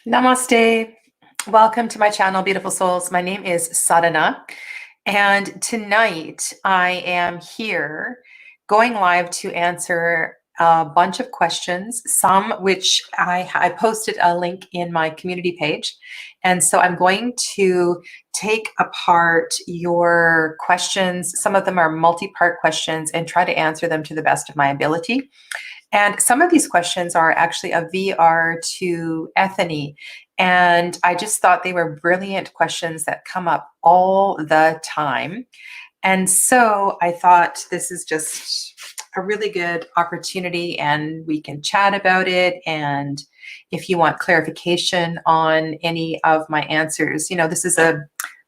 Namaste. Welcome to my channel, beautiful souls. My name is Sadhana, and tonight I am here going live to answer a bunch of questions, some which I posted a link in my community page. And so I'm going to take apart your questions. Some of them are multi-part questions and try to answer them to the best of my ability. And some of these questions are actually a VR to Ethony. And I just thought they were brilliant questions that come up all the time. And so I thought this is just a really good opportunity and we can chat about it. And if you want clarification on any of my answers,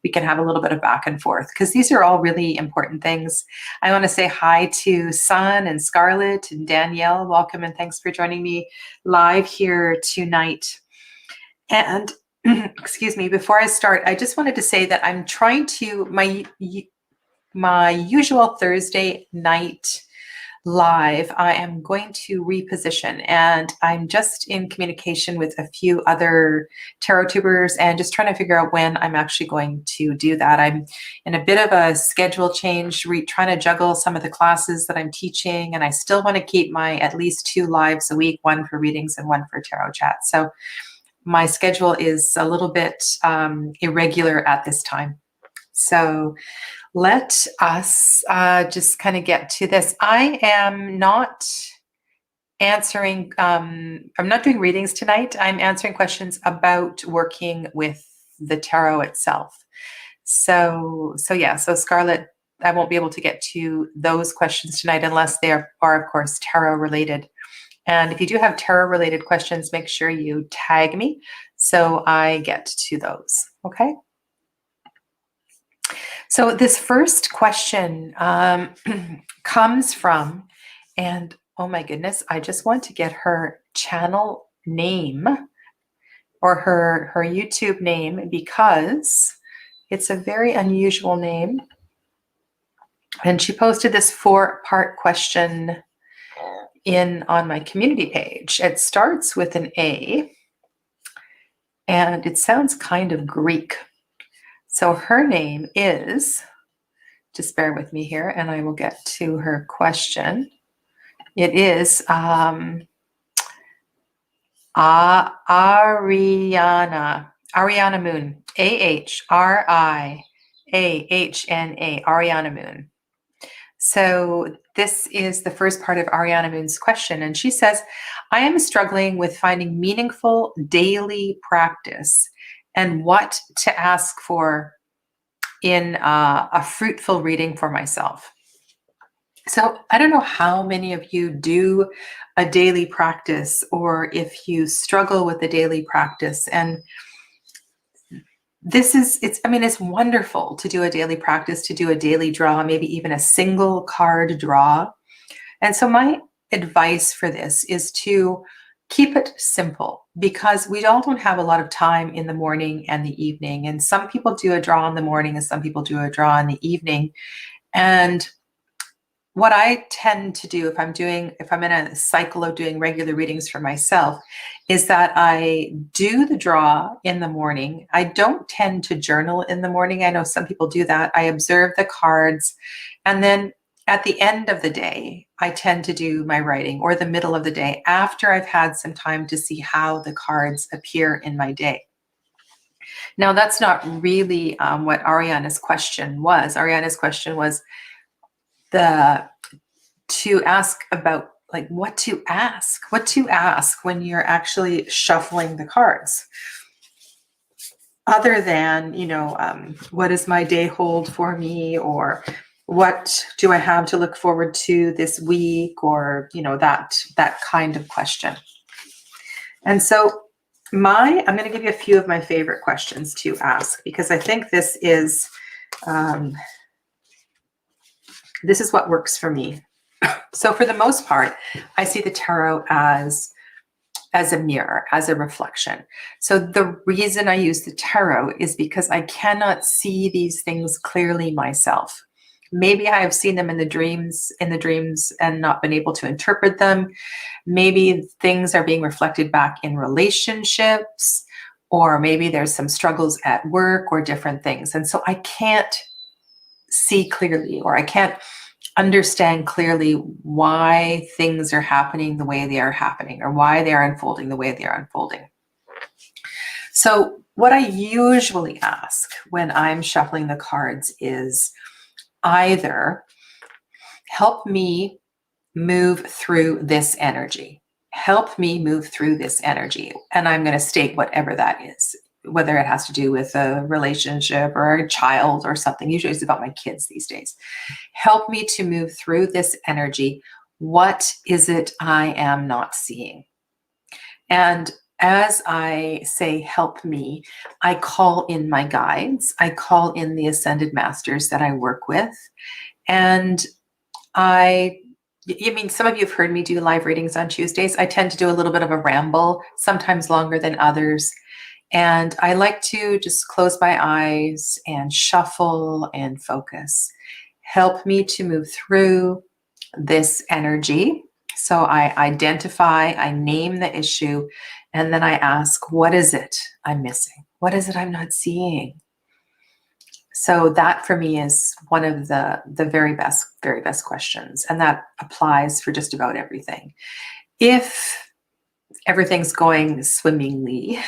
we can have a little bit of back and forth because these are all really important things. I want to say hi to Sun and Scarlett and Danielle. Welcome and thanks for joining me live here tonight. And excuse me, before I start, I just wanted to say that I'm trying to, my usual Thursday night live, I am going to reposition, and I'm just in communication with a few other tarot tubers and just trying to figure out when I'm actually going to do that. I'm in a bit of a schedule change, trying to juggle some of the classes that I'm teaching, and I still want to keep my at least 2 lives a week, one for readings and one for tarot chat. So my schedule is a little bit irregular at this time. So let us just kind of get to this. I am not answering, I'm not doing readings tonight. I'm answering questions about working with the tarot itself. So Scarlett, I won't be able to get to those questions tonight unless they are of course, tarot related. And if you do have tarot related questions, make sure you tag me so I get to those, okay? So this first question comes from, and oh my goodness, I just want to get her channel name or her YouTube name because it's a very unusual name. And she posted this 4-part question on my community page. It starts with an A and it sounds kind of Greek. So her name is, just bear with me here and I will get to her question. It is Ariana Moon, Ahriahna, Ariana Moon. So this is the first part of Ariana Moon's question. And she says, I am struggling with finding meaningful daily practice and what to ask for in a fruitful reading for myself. So I don't know how many of you do a daily practice or if you struggle with the daily practice. And it's wonderful to do a daily practice, to do a daily draw, maybe even a single card draw. And so my advice for this is to keep it simple because we all don't have a lot of time in the morning and the evening. And some people do a draw in the morning and some people do a draw in the evening. And what I tend to do if I'm in a cycle of doing regular readings for myself is that I do the draw in the morning. I don't tend to journal in the morning. I know some people do that. I observe the cards, and then at the end of the day, I tend to do my writing, or the middle of the day after I've had some time to see how the cards appear in my day. Now, that's not really what Ariana's question was. Ariana's question was to ask about like what to ask when you're actually shuffling the cards, other than what does my day hold for me, or what do I have to look forward to this week, or that kind of question. And so I'm going to give you a few of my favorite questions to ask because I think this is what works for me. So for the most part, I see the tarot as a mirror, as a reflection. So the reason I use the tarot is because I cannot see these things clearly myself. Maybe I have seen them in the dreams and not been able to interpret them. Maybe things are being reflected back in relationships, or maybe there's some struggles at work or different things. And so I can't see clearly, or I can't understand clearly why things are happening the way they are happening, or why they are unfolding the way they are unfolding. So what I usually ask when I'm shuffling the cards is either help me move through this energy. Help me move through this energy. And I'm going to state whatever that is, whether it has to do with a relationship or a child or something. Usually it's about my kids these days. Help me to move through this energy. What is it I am not seeing? And as I say, help me, I call in my guides. I call in the ascended masters that I work with. And I mean, some of you have heard me do live readings on Tuesdays. I tend to do a little bit of a ramble, sometimes longer than others. And I like to just close my eyes and shuffle and focus. Help me to move through this energy. So I identify, I name the issue, and then I ask, what is it I'm missing? What is it I'm not seeing? So that for me is one of the very best questions. And that applies for just about everything. If everything's going swimmingly,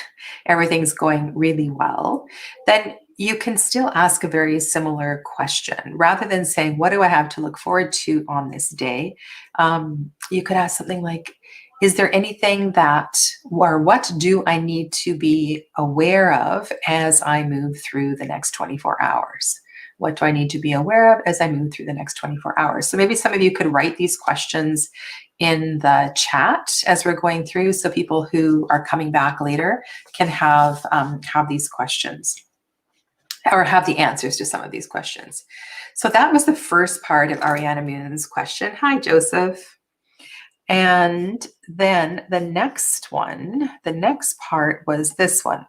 everything's going really well, then you can still ask a very similar question. Rather than saying, what do I have to look forward to on this day? You could ask something like, is there anything that, or what do I need to be aware of as I move through the next 24 hours? What do I need to be aware of as I move through the next 24 hours? So maybe some of you could write these questions in the chat as we're going through, so people who are coming back later can have these questions, or have the answers to some of these questions. So that was the first part of Ariana Moon's question. Hi, Joseph. And then the next part was this one.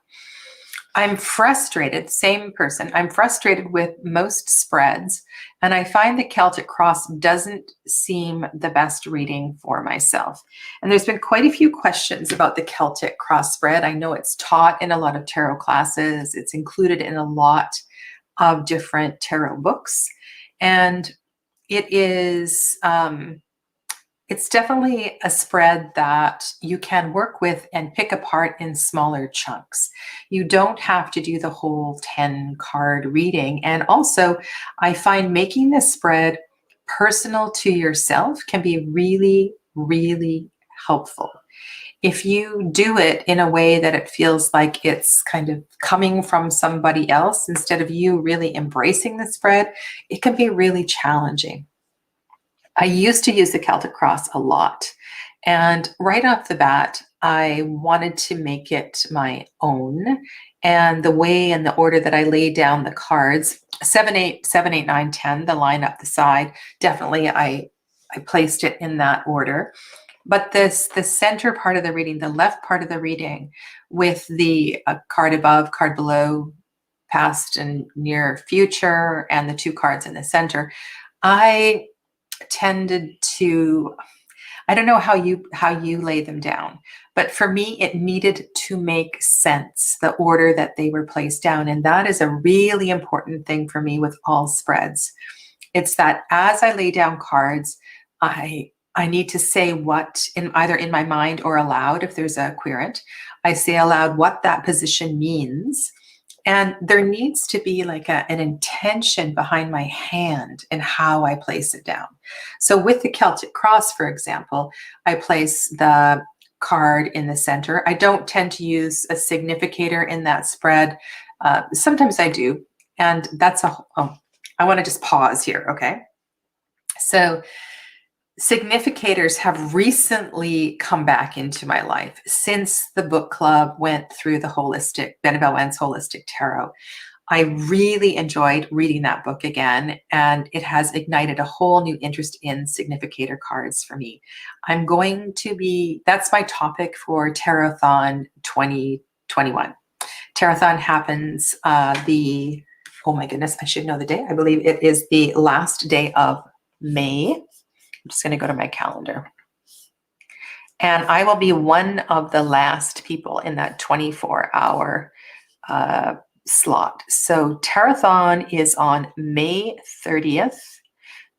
I'm frustrated, same person, I'm frustrated with most spreads, and I find the Celtic Cross doesn't seem the best reading for myself. And there's been quite a few questions about the Celtic Cross spread. I know it's taught in a lot of tarot classes. It's included in a lot of different tarot books. And it is... it's definitely a spread that you can work with and pick apart in smaller chunks. You don't have to do the whole 10 card reading. And also, I find making this spread personal to yourself can be really, really helpful. If you do it in a way that it feels like it's kind of coming from somebody else instead of you really embracing the spread, it can be really challenging. I used to use the Celtic Cross a lot. And right off the bat, I wanted to make it my own. And the way and the order that I laid down the cards, 7, 8, 7, 8, 9, 10, the line up the side, definitely I placed it in that order. But the center part of the reading, the left part of the reading, with the card above, card below, past and near future, and the two cards in the center, I tended to, I don't know how you lay them down, but for me, it needed to make sense, the order that they were placed down. And that is a really important thing for me with all spreads. It's that as I lay down cards, I need to say what, either in my mind or aloud, if there's a querent, I say aloud what that position means. And there needs to be like an intention behind my hand and how I place it down. So with the Celtic Cross, for example, I place the card in the center. I don't tend to use a significator in that spread. Sometimes I do. And that's I want to just pause here, okay? So significators have recently come back into my life since the book club went through the Benebell Wend's Holistic Tarot. I really enjoyed reading that book again, and it has ignited a whole new interest in significator cards for me. That's my topic for Tarot-thon 2021. Tarot-thon happens oh my goodness, I should know the day. I believe it is the last day of May. I'm just going to go to my calendar. And I will be one of the last people in that 24-hour slot. So Tarathon is on May 30th,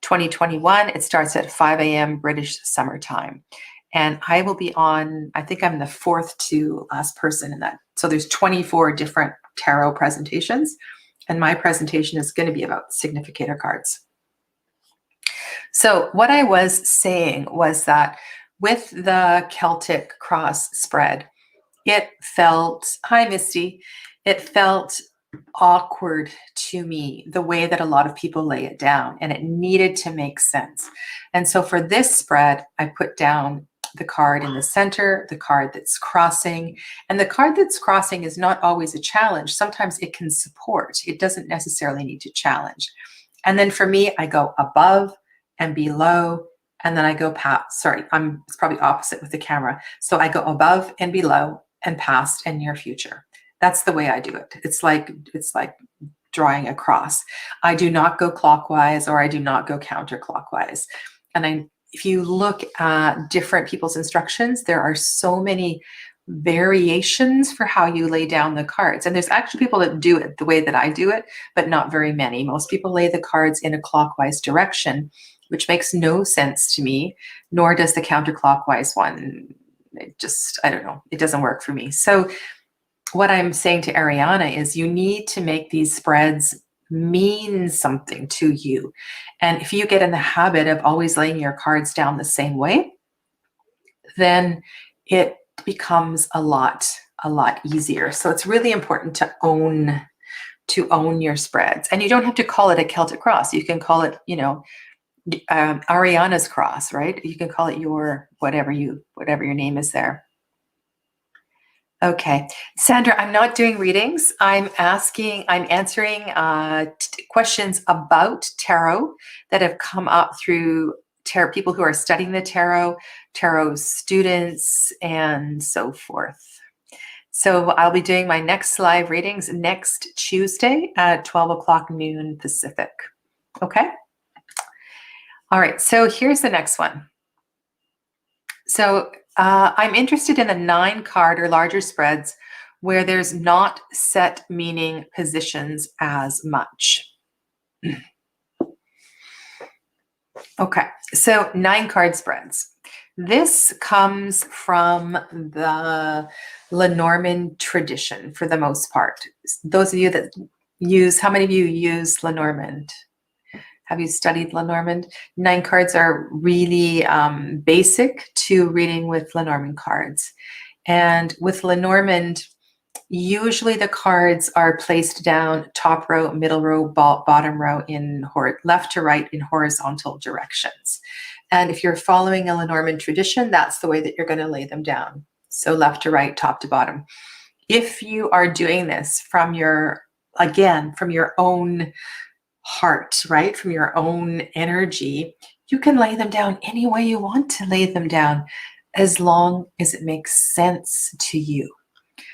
2021. It starts at 5 a.m. British Summer Time. And I will be on, I think I'm the fourth to last person in that. So there's 24 different tarot presentations. And my presentation is going to be about significator cards. So what I was saying was that with the Celtic Cross spread, it felt, hi Misty, it felt awkward to me the way that a lot of people lay it down, and it needed to make sense. And so for this spread, I put down the card in the center, the card that's crossing, and the card that's crossing is not always a challenge. Sometimes it can support. It doesn't necessarily need to challenge. And then for me, I go above and below, and then I go past. Sorry, it's probably opposite with the camera. So I go above and below and past and near future. That's the way I do it. It's like drawing a cross. I do not go clockwise or I do not go counterclockwise. And if you look at different people's instructions, there are so many variations for how you lay down the cards. And there's actually people that do it the way that I do it, but not very many. Most people lay the cards in a clockwise direction, which makes no sense to me, nor does the counterclockwise one. It just, I don't know, it doesn't work for me. So what I'm saying to Ariana is you need to make these spreads mean something to you. And if you get in the habit of always laying your cards down the same way, then it becomes a lot easier. So it's really important to own your spreads. And you don't have to call it a Celtic cross. You can call it, Ariana's cross, right? You can call it your whatever your name is there. Okay, Sandra, I'm not doing readings. I'm answering questions about tarot that have come up through tarot, people who are studying the tarot students, and so forth. So I'll be doing my next live readings next Tuesday at 12 o'clock noon Pacific. Okay. All right, so here's the next one. So I'm interested in the 9-card or larger spreads where there's not set meaning positions as much. Okay, so 9-card spreads. This comes from the Lenormand tradition for the most part. Those of you that use, how many of you use Lenormand? Have you studied Lenormand? 9 cards are really basic to reading with Lenormand cards. And with Lenormand, usually the cards are placed down top row, middle row, bottom row in left to right in horizontal directions. And if you're following a Lenormand tradition, that's the way that you're going to lay them down. So left to right, top to bottom. If you are doing this from your own heart, right? From your own energy, you can lay them down any way you want to lay them down, as long as it makes sense to you.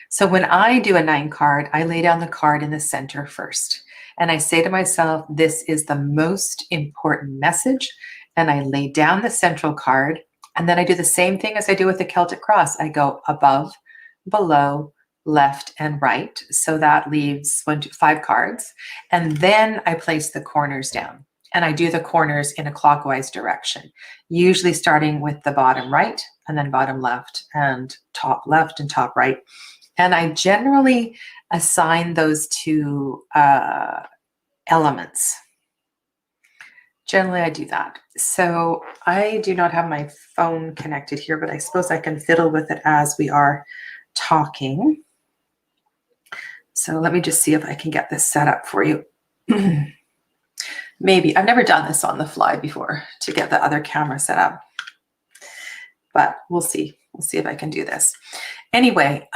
So when I do a 9 card, I lay down the card in the center first. And I say to myself, this is the most important message. And I lay down the central card. And then I do the same thing as I do with the Celtic Cross. I go above, below, left, and right. So that leaves 5 cards. And then I place the corners down. And I do the corners in a clockwise direction, usually starting with the bottom right, and then bottom left, and top left, and top right. And I generally assign those to elements. Generally, I do that. So I do not have my phone connected here, but I suppose I can fiddle with it as we are talking. So let me just see if I can get this set up for you. Maybe. I've never done this on the fly before to get the other camera set up. But we'll see. We'll see if I can do this. Anyway,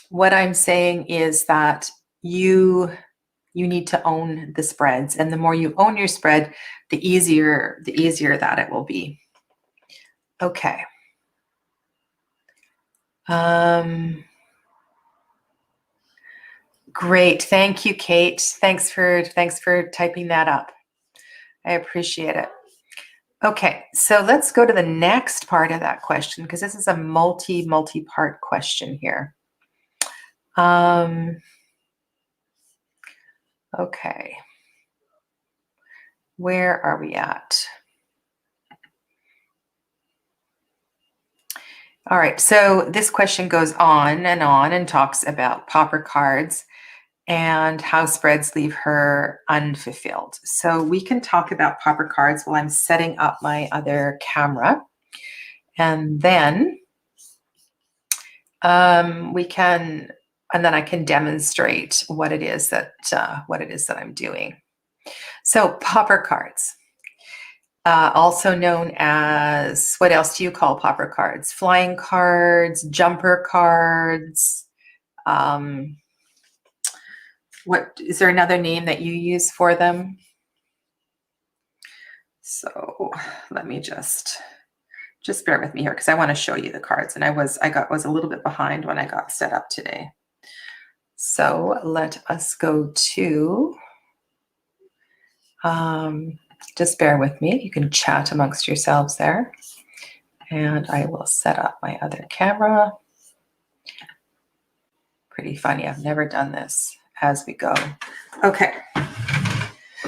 what I'm saying is that you need to own the spreads. And the more you own your spread, the easier that it will be. Okay. Great. Thank you, Kate. Thanks for typing that up. I appreciate it. Okay, so let's go to the next part of that question, because this is a multi-part question here. Okay. Where are we at? All right, so this question goes on and talks about pauper cards and how spreads leave her unfulfilled. So we can talk about pauper cards while I'm setting up my other camera. And then I can demonstrate what it is that I'm doing. So pauper cards, also known as, what else do you call pauper cards? Flying cards, jumper cards. What is there another name that you use for them? So let me just bear with me here, because I want to show you the cards, and I was a little bit behind when I got set up today. So let us go to, just bear with me. You can chat amongst yourselves there, and I will set up my other camera. Pretty funny. I've never done this as we go. Okay.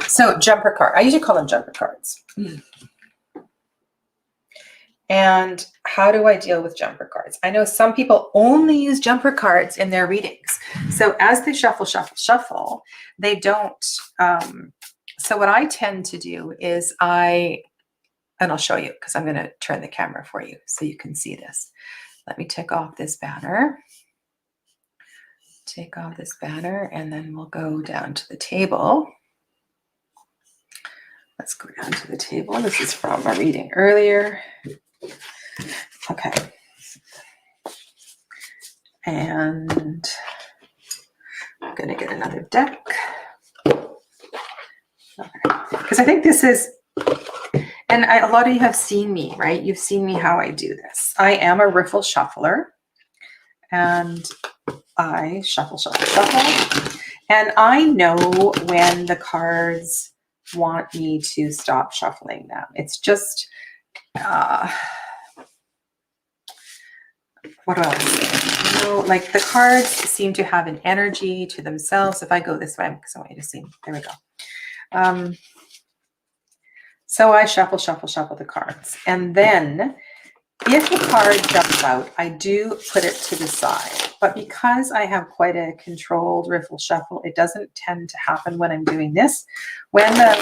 So jumper card. I usually call them jumper cards. And how do I deal with jumper cards? I know some people only use jumper cards in their readings. So as they shuffle, they don't. So what I tend to do is and I'll show you, because I'm going to turn the camera for you so you can see this. Let me take off this banner. Take off this banner, and then we'll go down to the table. Let's go down to the table. This is from a reading earlier. Okay. And I'm going to get another deck. Okay. Because I think this is, and a lot of you have seen me, right? You've seen me how I do this. I am a riffle shuffler, and I shuffle. And I know when the cards want me to stop shuffling them. It's just, what do I want to say? You know, like the cards seem to have an energy to themselves. If I go this way, because I want you to see, there we go. So I shuffle the cards. And then if a card jumps out, I do put it to the side. But because I have quite a controlled riffle shuffle, it doesn't tend to happen when I'm doing this. When the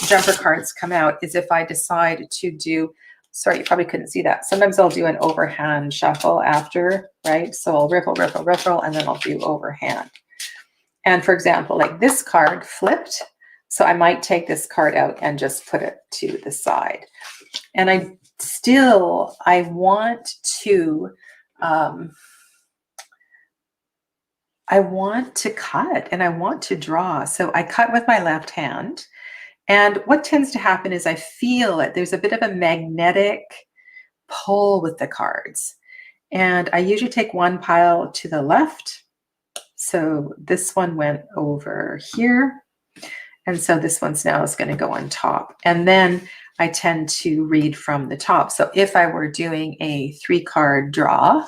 jumper cards come out is if I decide to do, sorry, you probably couldn't see that. Sometimes I'll do an overhand shuffle after, right? So I'll riffle, and then I'll do overhand. And for example, like this card flipped. So I might take this card out and just put it to the side. And I want to cut and I want to draw. So I cut with my left hand. And what tends to happen is I feel it. There's a bit of a magnetic pull with the cards. And I usually take one pile to the left. So this one went over here. And so this one's now is going to go on top. And then I tend to read from the top. So if I were doing a 3-card draw,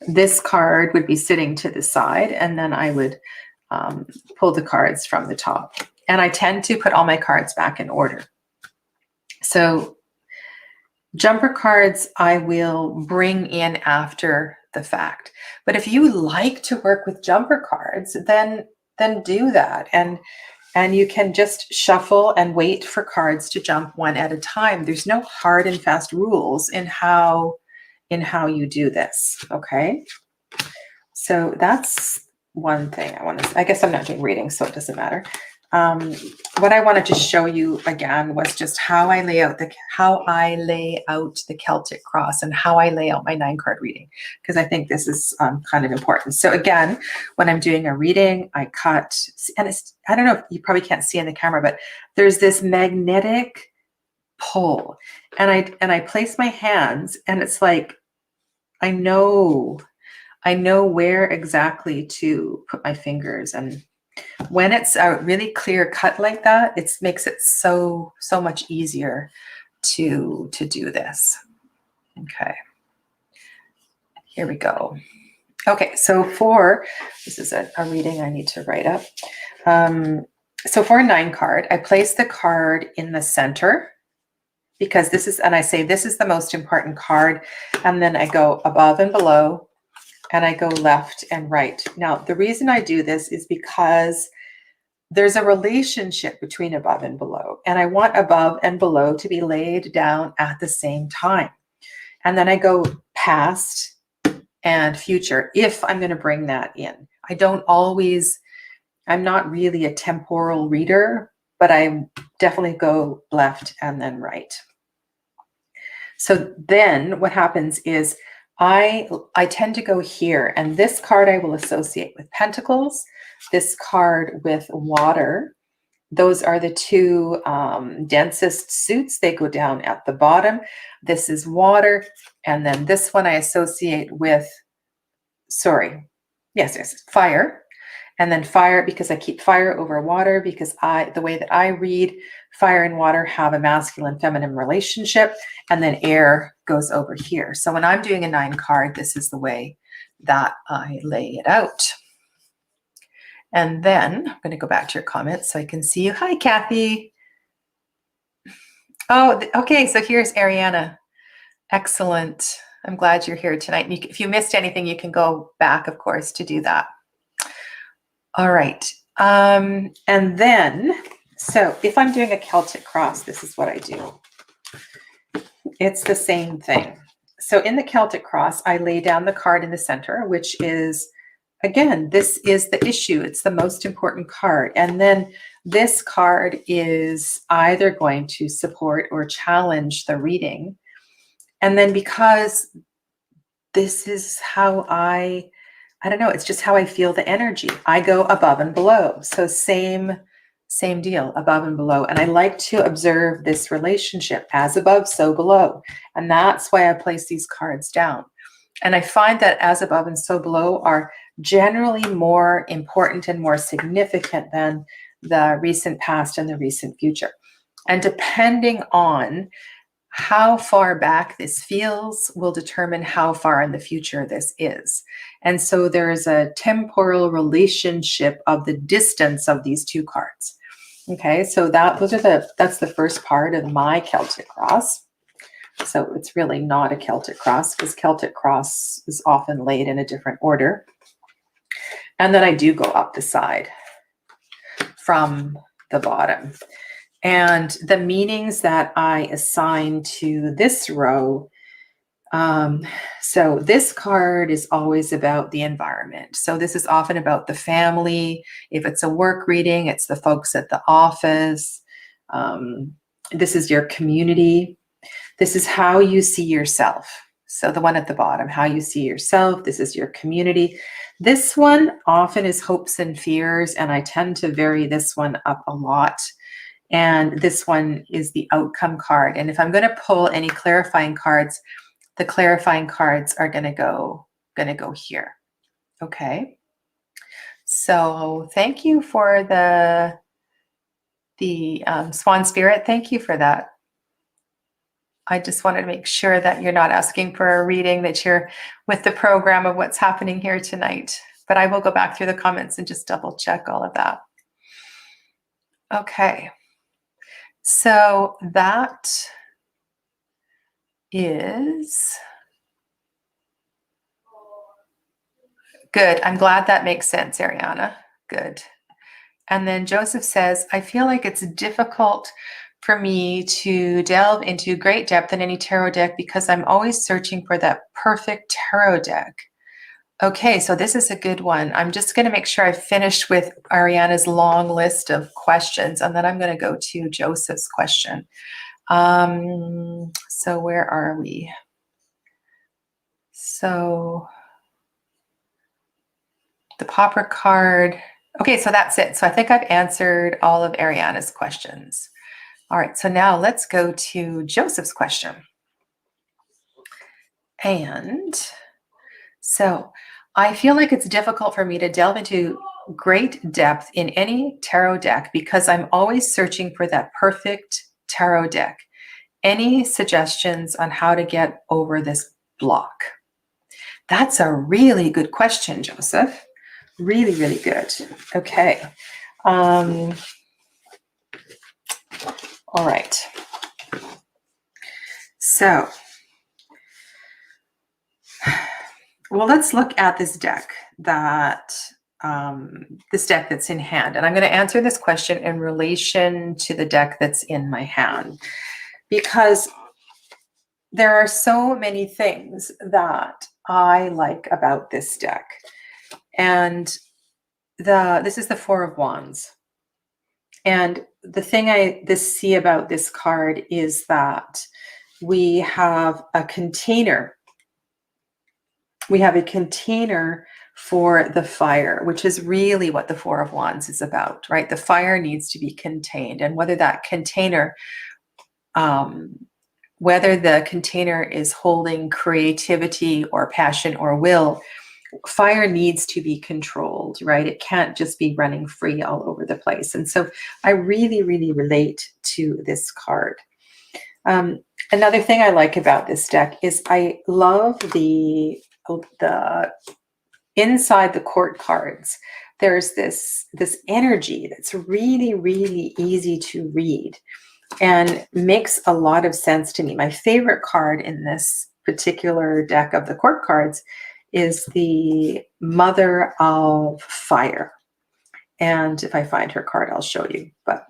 this card would be sitting to the side, and then I would pull the cards from the top. And I tend to put all my cards back in order. So jumper cards I will bring in after the fact. But if you like to work with jumper cards, then do that. And you can just shuffle and wait for cards to jump one at a time. There's no hard and fast rules in how you do this, okay? So that's one thing I guess I'm not doing readings, so it doesn't matter. What I wanted to show you again was just how I lay out the Celtic Cross and how I lay out my 9-card reading, because I think this is kind of important. So again, when I'm doing a reading, I cut, and I don't know if you probably can't see in the camera, but there's this magnetic pull, and I place my hands, and it's like I know I know where exactly to put my fingers. And when it's a really clear cut like that, it makes it so much easier to do this. Okay, here we go. Okay, so this is a reading I need to write up. So for a 9 card, I place the card in the center because this is, and I say this is the most important card, and then I go above and below, and I go left and right. Now, the reason I do this is because there's a relationship between above and below, and I want above and below to be laid down at the same time. And then I go past and future if I'm going to bring that in. I'm not really a temporal reader, but I definitely go left and then right. So then what happens is I tend to go here, and this card I will associate with pentacles, this card with water. Those are the two densest suits. They go down at the bottom. This is water. And then this one I associate with, fire. And then fire, because I keep fire over water, because the way that I read, fire and water have a masculine feminine relationship, and then air goes over here. So when I'm doing a 9 card, this is the way that I lay it out. And then I'm going to go back to your comments so I can see you. Hi, Kathy. Oh, okay. So here's Ariana. Excellent. I'm glad you're here tonight. If you missed anything, you can go back, of course, to do that. All right. And then, so if I'm doing a Celtic cross, this is what I do. It's the same thing. So in the Celtic cross, I lay down the card in the center, which is, again, this is the issue. It's the most important card. And then this card is either going to support or challenge the reading. And then because this is how I don't know, it's just how I feel the energy. I go above and below. So same deal, above and below. And I like to observe this relationship, as above, so below. And that's why I place these cards down. And I find that as above and so below are generally more important and more significant than the recent past and the recent future. And depending on how far back this feels will determine how far in the future this is. And so there is a temporal relationship of the distance of these 2 cards. Okay, so that's the first part of my Celtic cross. So it's really not a Celtic cross, because Celtic cross is often laid in a different order. And then I do go up the side from the bottom. And the meanings that I assign to this row, so this card is always about the environment. So this is often about the family. If it's a work reading, it's the folks at the office. This is your community. This is how you see yourself. So the one at the bottom, how you see yourself. This is your community. This one often is hopes and fears, and I tend to vary this one up a lot. And this one is the outcome card. And if I'm going to pull any clarifying cards, the clarifying cards are going to go here. Okay. So thank you for the Swan Spirit. Thank you for that. I just wanted to make sure that you're not asking for a reading, that you're with the program of what's happening here tonight. But I will go back through the comments and just double check all of that. Okay. So that is good. I'm glad that makes sense, Ariana. Good. And then Joseph says, I feel like it's difficult for me to delve into great depth in any tarot deck because I'm always searching for that perfect tarot deck. Okay, so this is a good one. I'm just going to make sure I finished with Ariana's long list of questions, and then I'm going to go to Joseph's question. So where are we? So the Pauper card. Okay, so that's it. So I think I've answered all of Ariana's questions. All right, so now let's go to Joseph's question. And so I feel like it's difficult for me to delve into great depth in any tarot deck because I'm always searching for that perfect tarot deck. Any suggestions on how to get over this block? That's a really good question, Joseph. Really, really good. Okay. All right. So, well, let's look at this deck that's in hand. And I'm going to answer this question in relation to the deck that's in my hand, because there are so many things that I like about this deck. And this is the Four of Wands. And the thing I see about this card is that we have a container. We have a container for the fire, which is really what the Four of Wands is about, right? The fire needs to be contained. And whether that container, whether the container is holding creativity or passion or will, fire needs to be controlled, right? It can't just be running free all over the place. And so I really, really relate to this card. Another thing I like about this deck is I love the inside the court cards. There's this energy that's really, really easy to read and makes a lot of sense to me. My favorite card in this particular deck of the court cards is the Mother of Fire. And if I find her card, I'll show you. But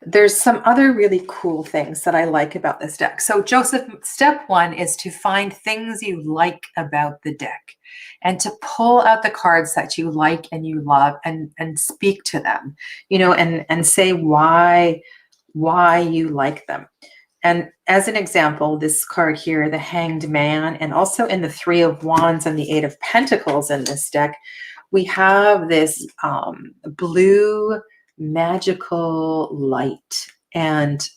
there's some other really cool things that I like about this deck. So Joseph, step one is to find things you like about the deck and to pull out the cards that you like and you love and speak to them, you know, and say why you like them. And as an example, this card here, the Hanged Man, and also in the Three of Wands and the Eight of Pentacles in this deck, we have this blue magical light. And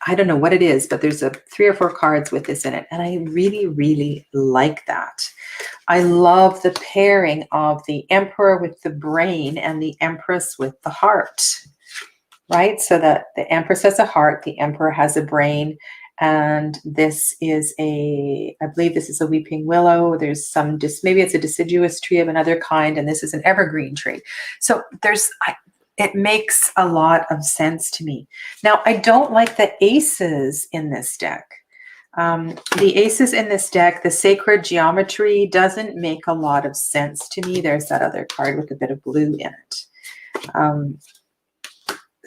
I don't know what it is, but there's 3 or 4 cards with this in it. And I really, really like that. I love the pairing of the Emperor with the brain and the Empress with the heart. Right? So that the Empress has a heart, the Emperor has a brain, and this is I believe this is a weeping willow. There's some, maybe it's a deciduous tree of another kind, and this is an evergreen tree. So it makes a lot of sense to me. Now, I don't like the aces in this deck. The aces in this deck, the sacred geometry doesn't make a lot of sense to me. There's that other card with a bit of blue in it.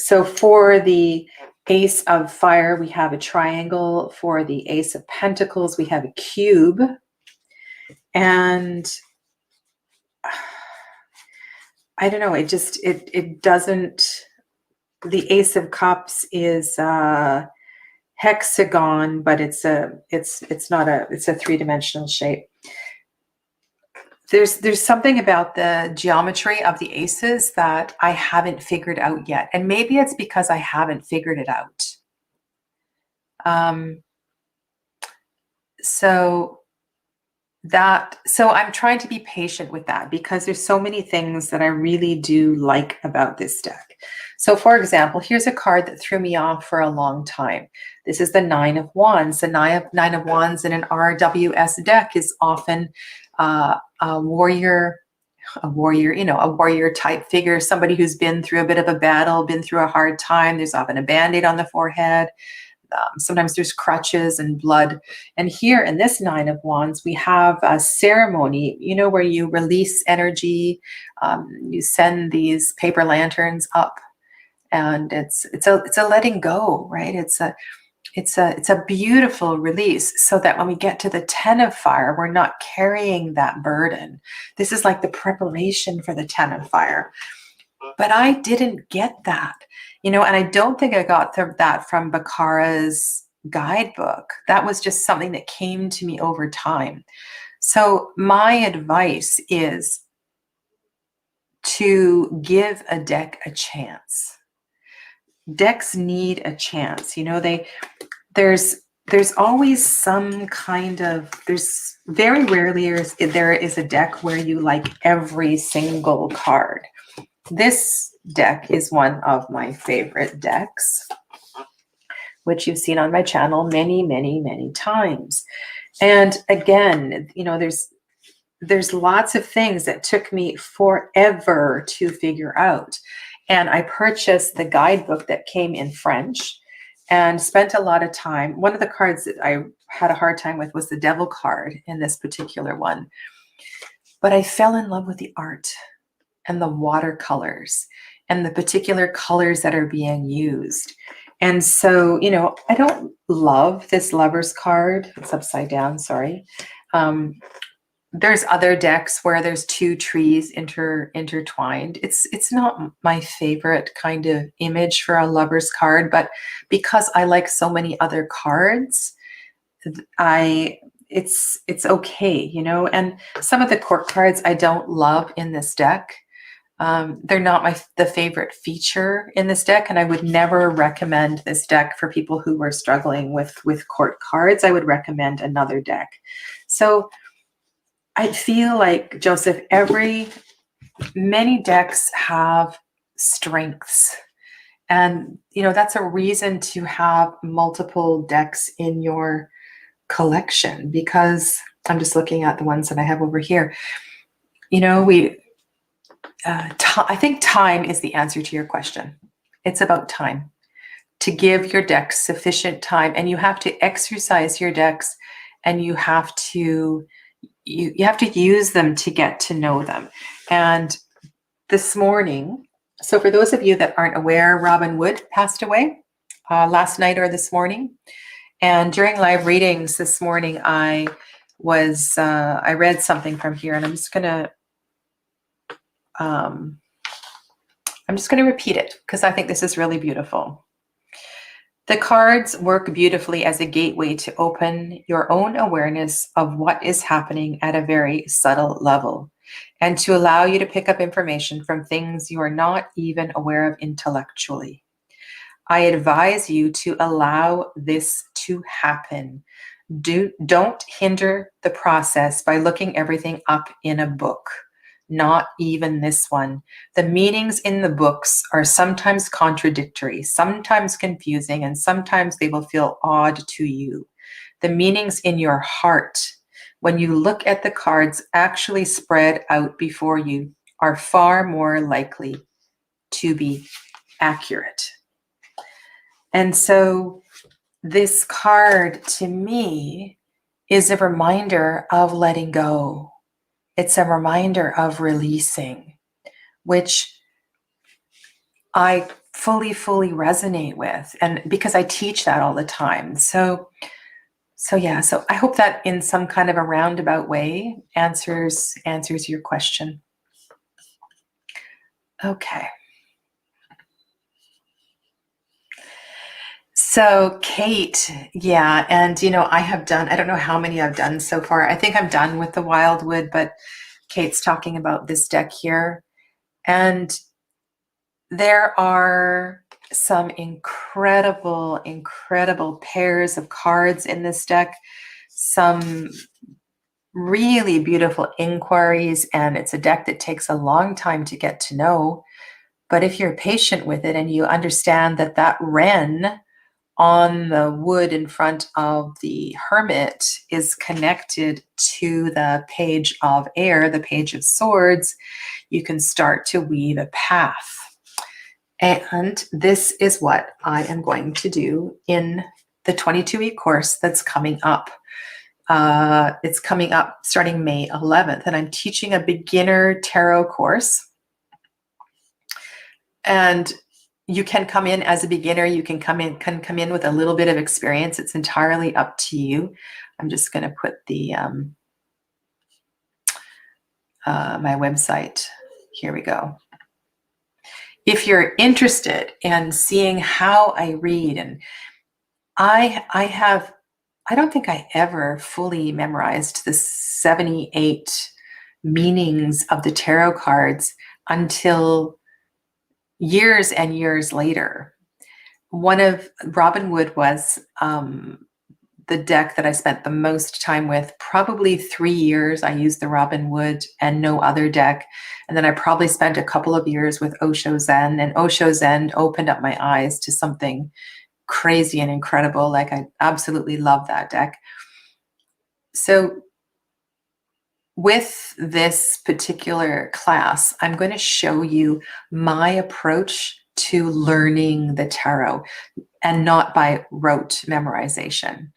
So for the Ace of Fire, we have a triangle. For the Ace of Pentacles, we have a cube. And I don't know, it doesn't, the Ace of Cups is a hexagon, but it's a three-dimensional shape. There's something about the geometry of the aces that I haven't figured out yet. And maybe it's because I haven't figured it out. So I'm trying to be patient with that because there's so many things that I really do like about this deck. So for example, here's a card that threw me off for a long time. This is the Nine of Wands. The Nine of Wands in an RWS deck is often a warrior, you know, a warrior type figure, somebody who's been through a bit of a battle, been through a hard time. There's often a band-aid on the forehead. Sometimes there's crutches and blood. And here in this Nine of Wands, we have a ceremony, you know, where you release energy. You send these paper lanterns up, and it's a letting go, right? It's a beautiful release, so that when we get to the 10 of Fire, we're not carrying that burden. This is like the preparation for the 10 of Fire. But I didn't get that, you know, and I don't think I got that from Bacara's guidebook. That was just something that came to me over time. So my advice is to give a deck a chance. Decks need a chance. You know, there's there's always some kind of, there's very rarely there is a deck where you like every single card. This deck is one of my favorite decks, which you've seen on my channel many, many, many times. And again, you know, there's lots of things that took me forever to figure out. And I purchased the guidebook that came in French and spent a lot of time. One of the cards that I had a hard time with was the devil card in this particular one. But I fell in love with the art and the watercolors and the particular colors that are being used. And so, you know, I don't love this lover's card. It's upside down, sorry. There's other decks where there's two trees intertwined. It's not my favorite kind of image for a lover's card, but because I like so many other cards, it's okay, you know. And some of the court cards I don't love in this deck. They're not the favorite feature in this deck, and I would never recommend this deck for people who were struggling with court cards. I would recommend another deck. So I feel like, Joseph, many decks have strengths. And, you know, that's a reason to have multiple decks in your collection, because I'm just looking at the ones that I have over here. You know, I think time is the answer to your question. It's about time. To give your decks sufficient time, and you have to exercise your decks, and you have to use them to get to know them. And this morning, so for those of you that aren't aware, Robin Wood passed away last night or this morning. And during live readings this morning, I read something from here, and I'm just gonna repeat it because I think this is really beautiful. The cards work beautifully as a gateway to open your own awareness of what is happening at a very subtle level, and to allow you to pick up information from things you are not even aware of intellectually. I advise you to allow this to happen. Don't hinder the process by looking everything up in a book. Not even this one. The meanings in the books are sometimes contradictory, sometimes confusing, and sometimes they will feel odd to you. The meanings in your heart, when you look at the cards actually spread out before you, are far more likely to be accurate. And so this card to me is a reminder of letting go. It's a reminder of releasing, which I fully resonate with, and because I teach that all the time. So I hope that in some kind of a roundabout way answers your question. Okay. So Kate, yeah, and you know, I don't know how many I've done so far. I think I'm done with the Wildwood, but Kate's talking about this deck here. And there are some incredible pairs of cards in this deck, some really beautiful inquiries, and it's a deck that takes a long time to get to know. But if you're patient with it and you understand that wren on the wood in front of the Hermit is connected to the page of air, the page of swords, you can start to weave a path. And this is what I am going to do in the 22-week course that's coming up. It's coming up starting May 11th, and I'm teaching a beginner tarot course. And you can come in as a beginner. You can come in with a little bit of experience. It's entirely up to you. I'm just going to put the my website. Here we go. If you're interested in seeing how I read, and I don't think I ever fully memorized the 78 meanings of the tarot cards until years and years later. One of Robin Wood was the deck that I spent the most time with. Probably 3 years I used the Robin Wood and no other deck. And then I probably spent a couple of years with Osho Zen, and Osho Zen opened up my eyes to something crazy and incredible. Like, I absolutely love that deck. So with this particular class, I'm going to show you my approach to learning the tarot, and not by rote memorization.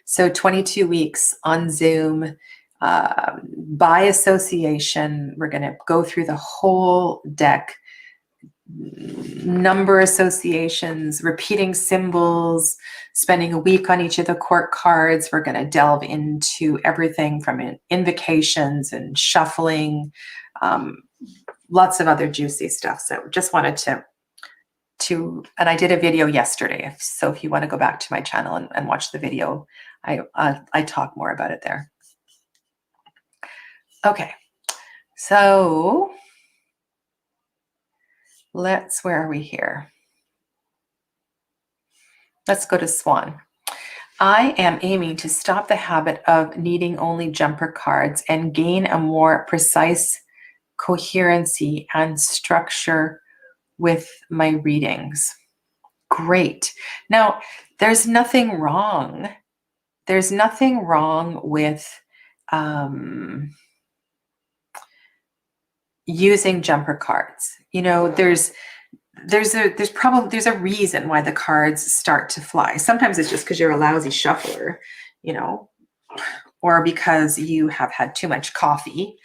So 22 weeks on Zoom, by association. We're going to go through the whole deck, number associations, repeating symbols, spending a week on each of the court cards. We're going to delve into everything from invocations and shuffling, lots of other juicy stuff. So just wanted to, and I did a video yesterday. So if you want to go back to my channel and watch the video, I talk more about it there. Okay, so where are we here? Let's go to Swan. I am aiming to stop the habit of needing only jumper cards and gain a more precise coherency and structure with my readings. Great. Now, there's nothing wrong. There's nothing wrong with using jumper cards. You know, there's a reason why the cards start to fly. Sometimes it's just because you're a lousy shuffler, you know, or because you have had too much coffee,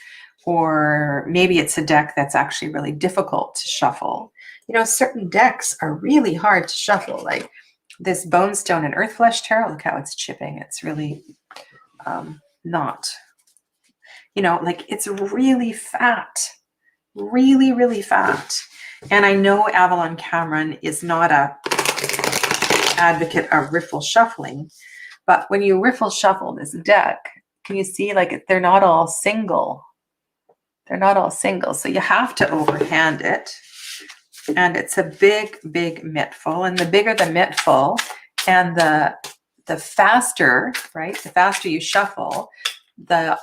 or maybe it's a deck that's actually really difficult to shuffle. You know, certain decks are really hard to shuffle, like this Bonestone and Earthflesh Tarot. Look how it's chipping. It's really not, you know, like it's really fat, really, really fat. And I know Avalon Cameron is not a advocate of riffle shuffling, but when you riffle shuffle this deck, can you see, like, they're not all single. They're not all single. So you have to overhand it. And it's a big, big mittful. And the bigger the mittful and the faster, right? The faster you shuffle, the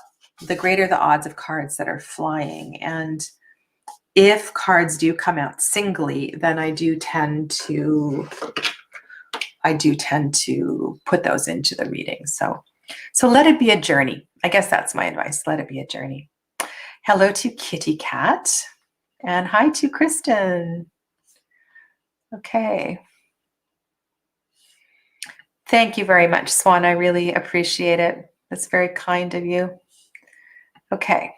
greater the odds of cards that are flying. And if cards do come out singly, then I do tend to put those into the reading. So let it be a journey. I guess that's my advice. Let it be a journey. Hello to Kitty Cat, and hi to Kristen. Okay. Thank you very much, Swan. I really appreciate it. That's very kind of you. Okay.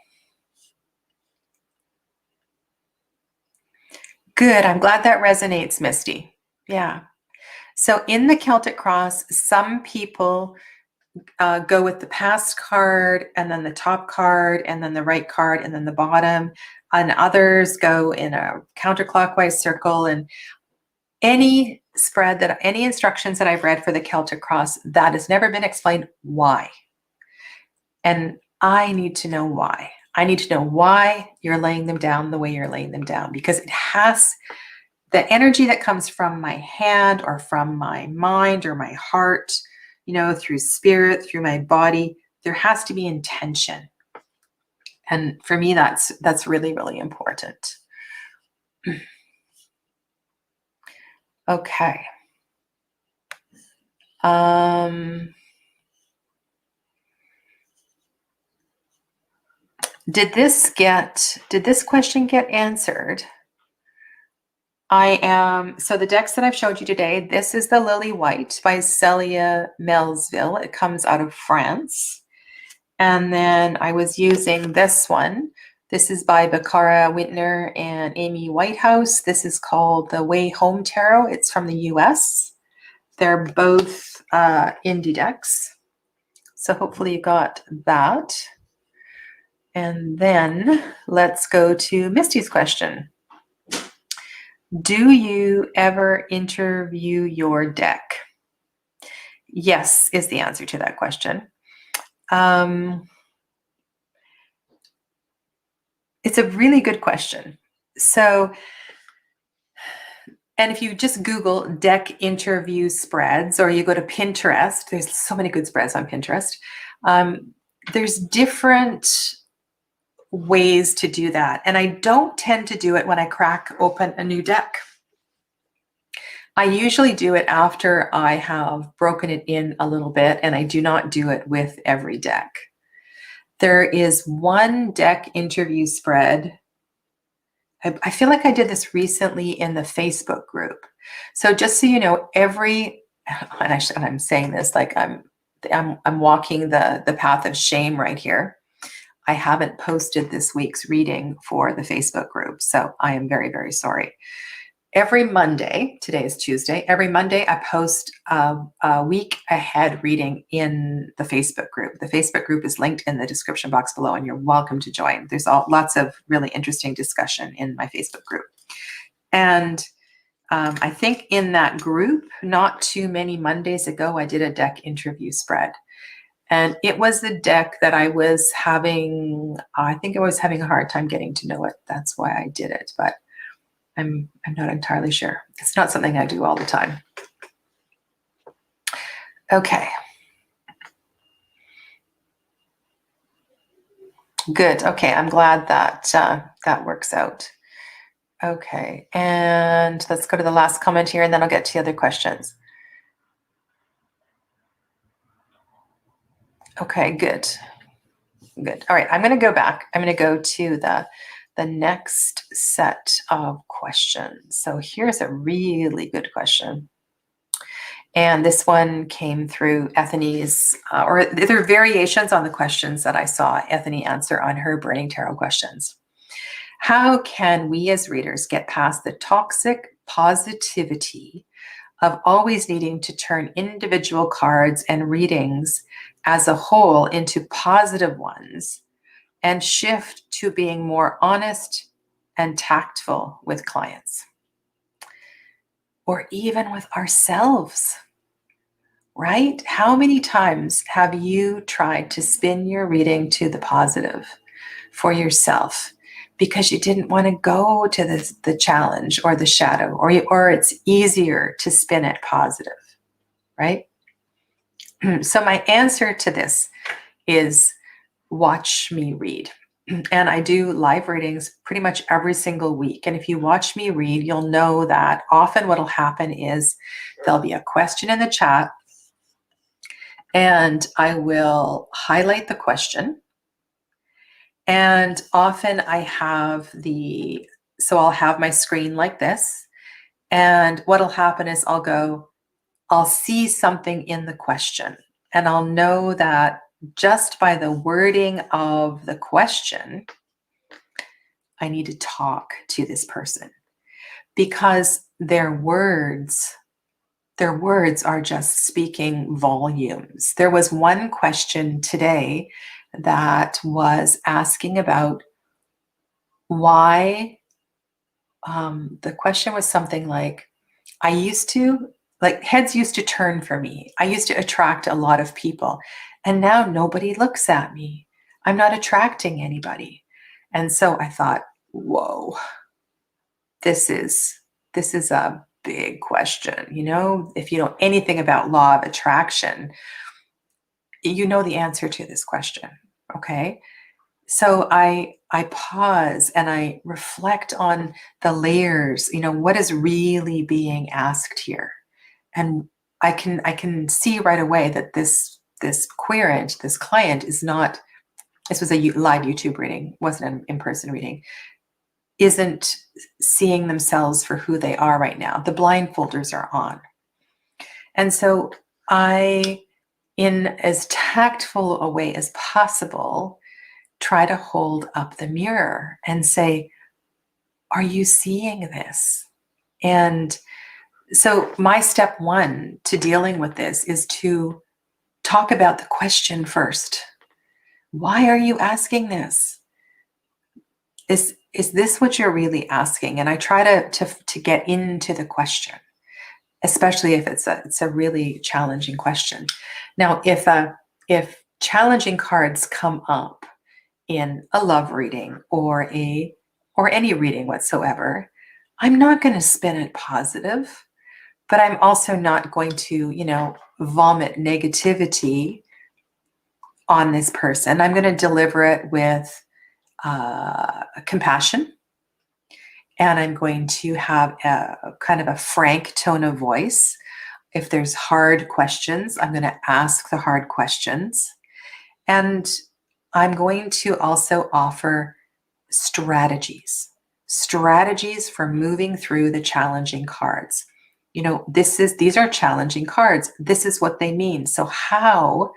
Good. I'm glad that resonates, Misty. Yeah. So in the Celtic Cross, some people go with the past card and then the top card and then the right card and then the bottom, and others go in a counterclockwise circle. And any instructions that I've read for the Celtic Cross, that has never been explained why. And I need to know why. I need to know why you're laying them down the way you're laying them down, because it has the energy that comes from my hand or from my mind or my heart, you know, through spirit, through my body. There has to be intention. And for me, that's really, really important. Okay. Did this question get answered? So the decks that I've showed you today, this is the Lily White by Celia Melville. It comes out of France. And then I was using this one. This is by Baccara Wintner and Amy Whitehouse. This is called the Way Home Tarot. It's from the US. They're both indie decks. So hopefully you got that. And then let's go to Misty's question. Do you ever interview your deck? Yes, is the answer to that question. It's a really good question. So And if you just Google deck interview spreads, or you go to Pinterest, there's so many good spreads on Pinterest. There's different ways to do that. And I don't tend to do it when I crack open a new deck. I usually do it after I have broken it in a little bit, and I do not do it with every deck. There is one deck interview spread. I feel like I did this recently in the Facebook group. So just so you know, and I'm saying this like I'm walking the path of shame right here. I haven't posted this week's reading for the Facebook group, so I am very, very sorry. Every Monday, today is Tuesday, every Monday I post a week ahead reading in the Facebook group. The Facebook group is linked in the description box below, and you're welcome to join. There's lots of really interesting discussion in my Facebook group. And I think in that group, not too many Mondays ago, I did a deck interview spread. And it was the deck that I was having, I think I was having a hard time getting to know it. That's why I did it. But I'm not entirely sure. It's not something I do all the time. Okay. Good. Okay. I'm glad that that works out. Okay. And let's go to the last comment here, and then I'll get to the other questions. Okay, good. Good. All right. I'm going to go back. I'm going to go to the next set of questions. So here's a really good question. And this one came through Ethony's, or there are variations on the questions that I saw Ethony answer on her Burning Tarot questions. How can we as readers get past the toxic positivity of always needing to turn individual cards and readings as a whole into positive ones, and shift to being more honest and tactful with clients, or even with ourselves, right? How many times have you tried to spin your reading to the positive for yourself because you didn't want to go to the challenge or the shadow, or it's easier to spin it positive, right? So my answer to this is watch me read. And I do live readings pretty much every single week. And if you watch me read, you'll know that often what'll happen is there'll be a question in the chat, and I will highlight the question. And often I have so I'll have my screen like this. And what'll happen is I'll see something in the question, and I'll know that just by the wording of the question, I need to talk to this person, because their words are just speaking volumes. There was one question today that was asking about why, the question was something like, heads used to turn for me. I used to attract a lot of people, and now nobody looks at me. I'm not attracting anybody. And so I thought, whoa, this is a big question. You know, if you know anything about law of attraction, you know the answer to this question. Okay. So I pause and I reflect on the layers, what is really being asked here. And I can see right away that this querent, this client is not, this was a live YouTube reading, wasn't an in-person reading, isn't seeing themselves for who they are right now. The blindfolders are on. And so I, in as tactful a way as possible, try to hold up the mirror and say, are you seeing this? And so my step one to dealing with this is to talk about the question first. Why are you asking this? Is this what you're really asking? And I try to get into the question, especially if it's a really challenging question. Now, if challenging cards come up in a love reading or any reading whatsoever, I'm not going to spin it positive, but I'm also not going to, vomit negativity on this person. I'm going to deliver it with compassion, and I'm going to have a kind of a frank tone of voice. If there's hard questions, I'm going to ask the hard questions. And I'm going to also offer strategies for moving through the challenging cards. These are challenging cards. This is what they mean. So how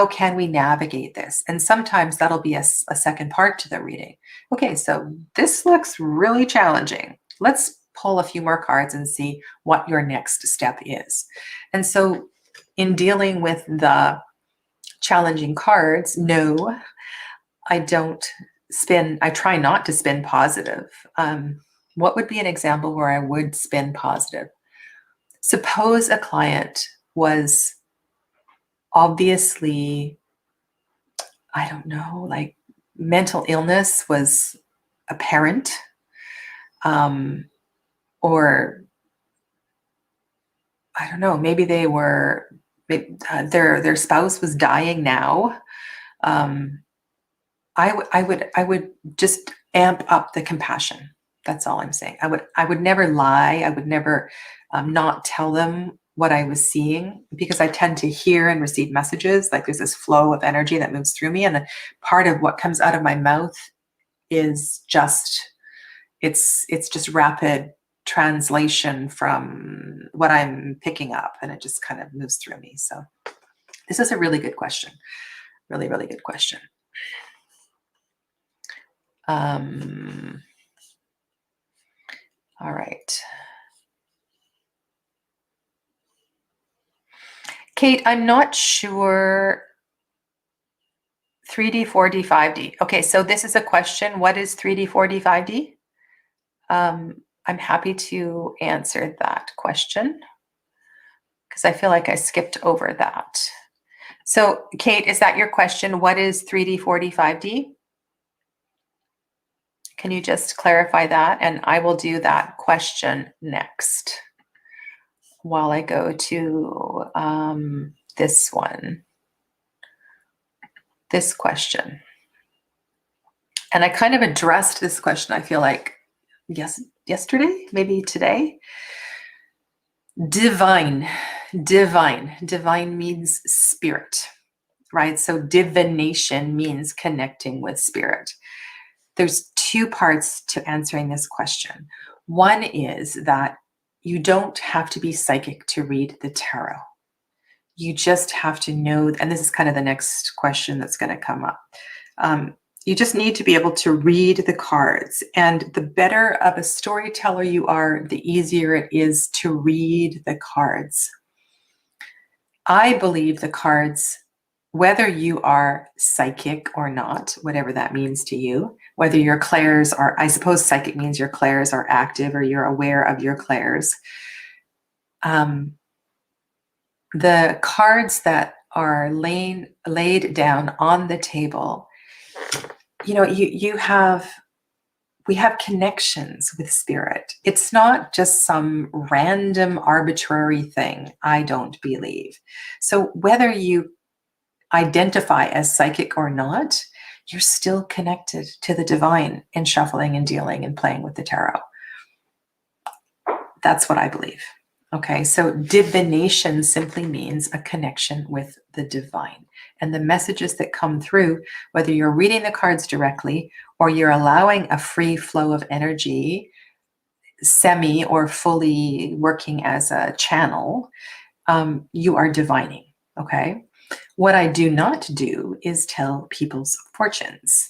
can we navigate this? And sometimes that'll be a second part to the reading. Okay, so this looks really challenging. Let's pull a few more cards and see what your next step is. And so in dealing with the challenging cards, no, I don't spin. I try not to spin positive. What would be an example where I would spin positive? Suppose a client was obviously, I don't know, like mental illness was apparent, or I don't know, maybe their spouse was dying now. I would just amp up the compassion. That's all I'm saying. I would never lie. I would never not tell them what I was seeing, because I tend to hear and receive messages. Like there's this flow of energy that moves through me, and a part of what comes out of my mouth is just it's just rapid translation from what I'm picking up, and it just kind of moves through me. So this is a really good question. Really, really good question. All right. Kate, I'm not sure. 3D, 4D, 5D. Okay, so this is a question. What is 3D, 4D, 5D? I'm happy to answer that question because I feel like I skipped over that. So, Kate, is that your question? What is 3D, 4D, 5D? Can you just clarify that? And I will do that question next while I go to this one, this question. And I kind of addressed this question, I feel like, yesterday, maybe today. Divine means spirit, right? So divination means connecting with spirit. There's two parts to answering this question. One is that you don't have to be psychic to read the tarot. You just have to know, and this is kind of the next question that's going to come up. You just need to be able to read the cards. And the better of a storyteller you are, the easier it is to read the cards. I believe the cards, whether you are psychic or not, whatever that means to you, whether your clairs are, I suppose psychic means your clairs are active or you're aware of your clairs. The cards that are laid down on the table, we have connections with spirit. It's not just some random arbitrary thing, I don't believe. So whether you identify as psychic or not, you're still connected to the divine in shuffling and dealing and playing with the tarot. That's what I believe. Okay, so divination simply means a connection with the divine. And the messages that come through, whether you're reading the cards directly or you're allowing a free flow of energy, semi or fully working as a channel, you are divining, okay? What I do not do is tell people's fortunes.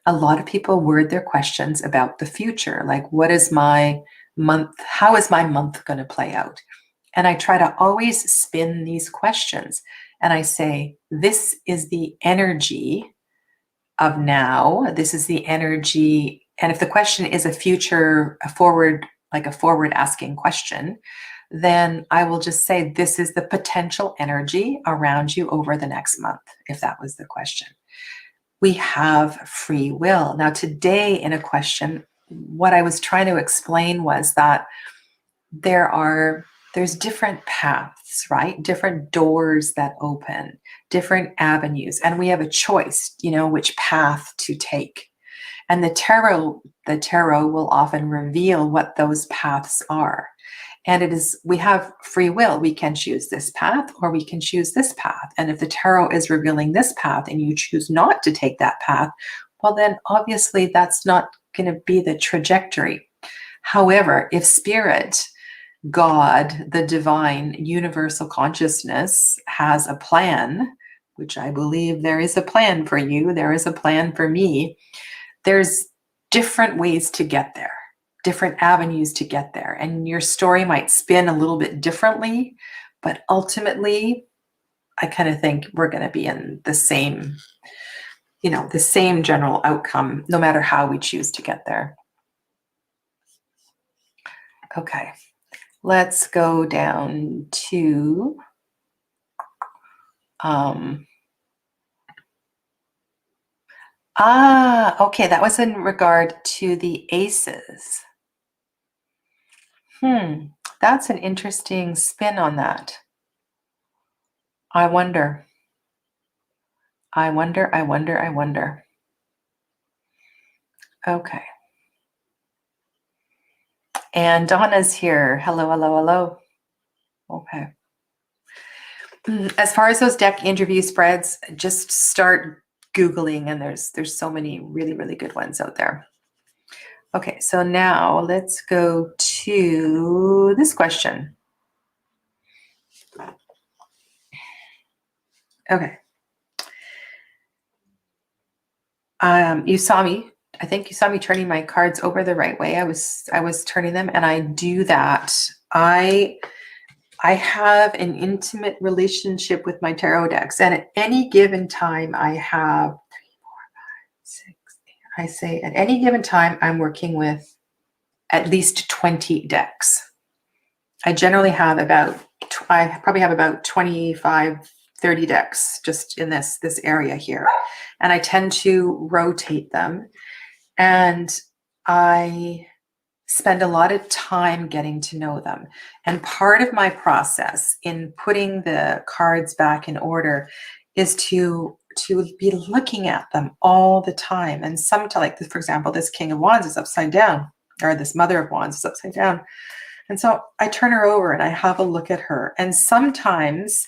A lot of people word their questions about the future, like what is my month, how is my month going to play out? And I try to always spin these questions. And I say, this is the energy of now. This is the energy. And if the question is a forward asking question, then I will just say, this is the potential energy around you over the next month, if that was the question. We have free will. Now, today in a question, what I was trying to explain was that there's different paths, right? Different doors that open, different avenues, and we have a choice, which path to take. And the tarot will often reveal what those paths are. And we have free will. We can choose this path or we can choose this path. And if the tarot is revealing this path and you choose not to take that path, well, then obviously that's not going to be the trajectory. However, if spirit, God, the divine universal consciousness has a plan, which I believe there is a plan for you, there is a plan for me, there's different ways to get there, different avenues to get there. And your story might spin a little bit differently, but ultimately, I kind of think we're going to be in the same, the same general outcome, no matter how we choose to get there. Okay, let's go down to okay, that was in regard to the aces. That's an interesting spin on that. I wonder. Okay. And Donna's here. Hello. Okay. As far as those deck interview spreads, just start Googling, and there's so many really, really good ones out there. Okay, so now let's go to this question. Okay. You saw me. I think you saw me turning my cards over the right way. I was turning them, and I do that. I have an intimate relationship with my tarot decks, and at any given time, I have 3, 4, 5, 6. I say at any given time, I'm working with at least 20 decks. I generally have I probably have about 25, 30 decks just in this area here. And I tend to rotate them. And I spend a lot of time getting to know them. And part of my process in putting the cards back in order is to be looking at them all the time. And sometimes, like this, for example, this King of Wands is upside down, or this Mother of Wands is upside down. And so I turn her over and I have a look at her. And sometimes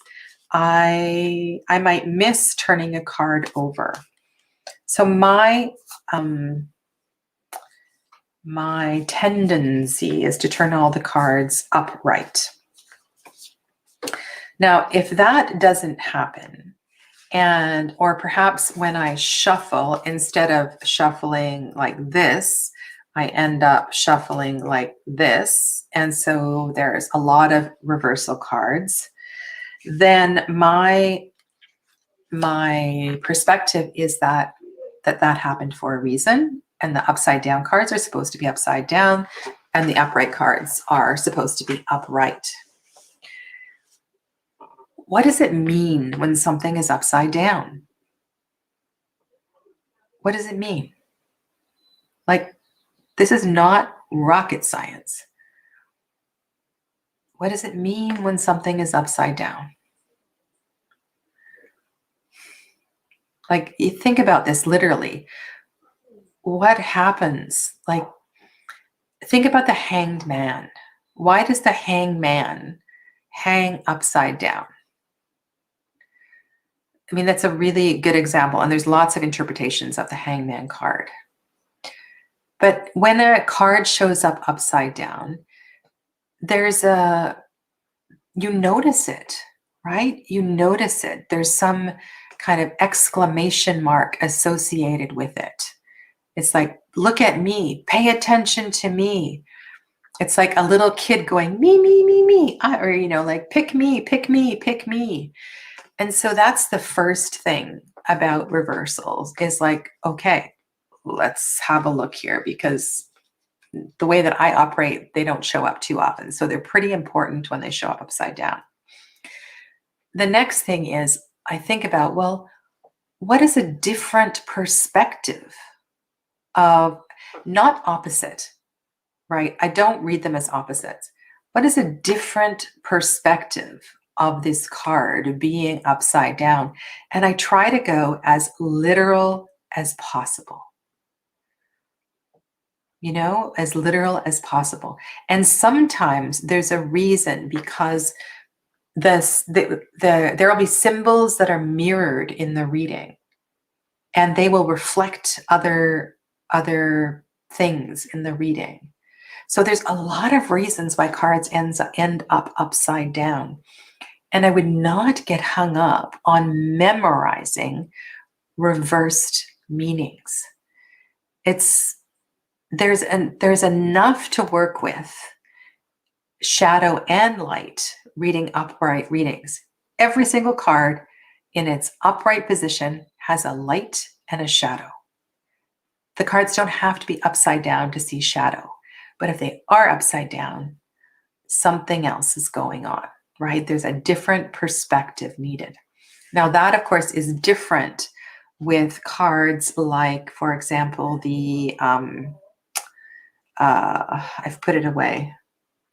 I might miss turning a card over. So my tendency is to turn all the cards upright. Now, if that doesn't happen, or perhaps when I shuffle, instead of shuffling like this, I end up shuffling like this, and so there's a lot of reversal cards, then my perspective is that happened for a reason, and the upside down cards are supposed to be upside down, and the upright cards are supposed to be upright. What does it mean when something is upside down? What does it mean? Like, this is not rocket science. What does it mean when something is upside down? Like, you think about this literally. What happens? Like, think about the hanged man. Why does the hanged man hang upside down? I mean, that's a really good example, and there's lots of interpretations of the hangman card. But when a card shows up upside down, you notice it, right? You notice it. There's some kind of exclamation mark associated with it. It's like, look at me, pay attention to me. It's like a little kid going, me, or, like, pick me, pick me, pick me. And so that's the first thing about reversals is like, okay, let's have a look here, because the way that I operate, they don't show up too often. So they're pretty important when they show up upside down. The next thing is I think about, well, what is a different perspective of not opposite, right? I don't read them as opposites. What is a different perspective of this card being upside down? And I try to go as literal as possible. You know, as literal as possible. And sometimes there's a reason, because there will be symbols that are mirrored in the reading, and they will reflect other things in the reading. So there's a lot of reasons why cards end up upside down. And I would not get hung up on memorizing reversed meanings. There's enough to work with, shadow and light, reading upright readings. Every single card in its upright position has a light and a shadow. The cards don't have to be upside down to see shadow, but if they are upside down, something else is going on, right? There's a different perspective needed. Now that, of course, is different with cards like, for example, the, I've put it away.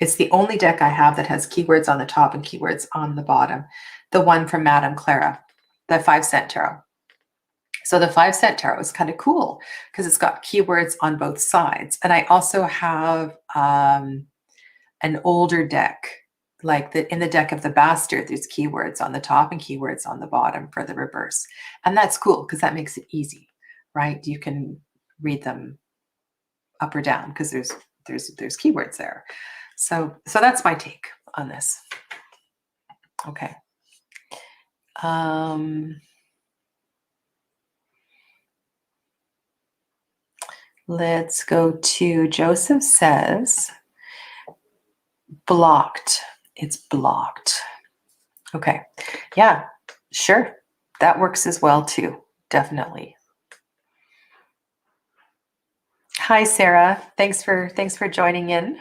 It's the only deck I have that has keywords on the top and keywords on the bottom. The one from Madame Clara, the 5-cent tarot. So the 5-cent tarot is kind of cool because it's got keywords on both sides. And I also have an older deck, like in the deck of the Bastard, there's keywords on the top and keywords on the bottom for the reverse. And that's cool because that makes it easy, right? You can read them up or down because there's keywords there. So that's my take on this. Okay. Let's go to Joseph says, blocked. It's blocked. Okay. Yeah, sure. That works as well too. Definitely. Hi, Sarah. Thanks for joining in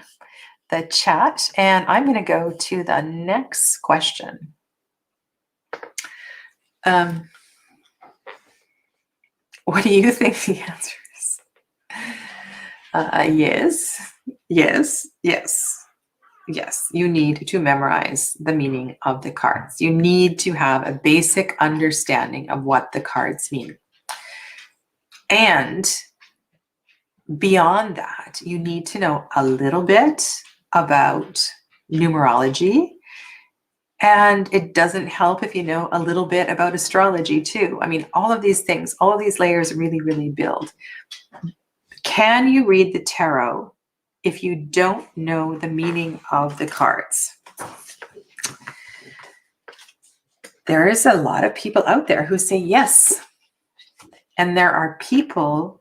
the chat. And I'm going to go to the next question. What do you think the answer is? Yes. You need to memorize the meaning of the cards. You need to have a basic understanding of what the cards mean. And beyond that, you need to know a little bit about numerology. And it doesn't help if you know a little bit about astrology too. I mean, all of these things, all of these layers really, really build. Can you read the tarot if you don't know the meaning of the cards? There is a lot of people out there who say yes. And there are people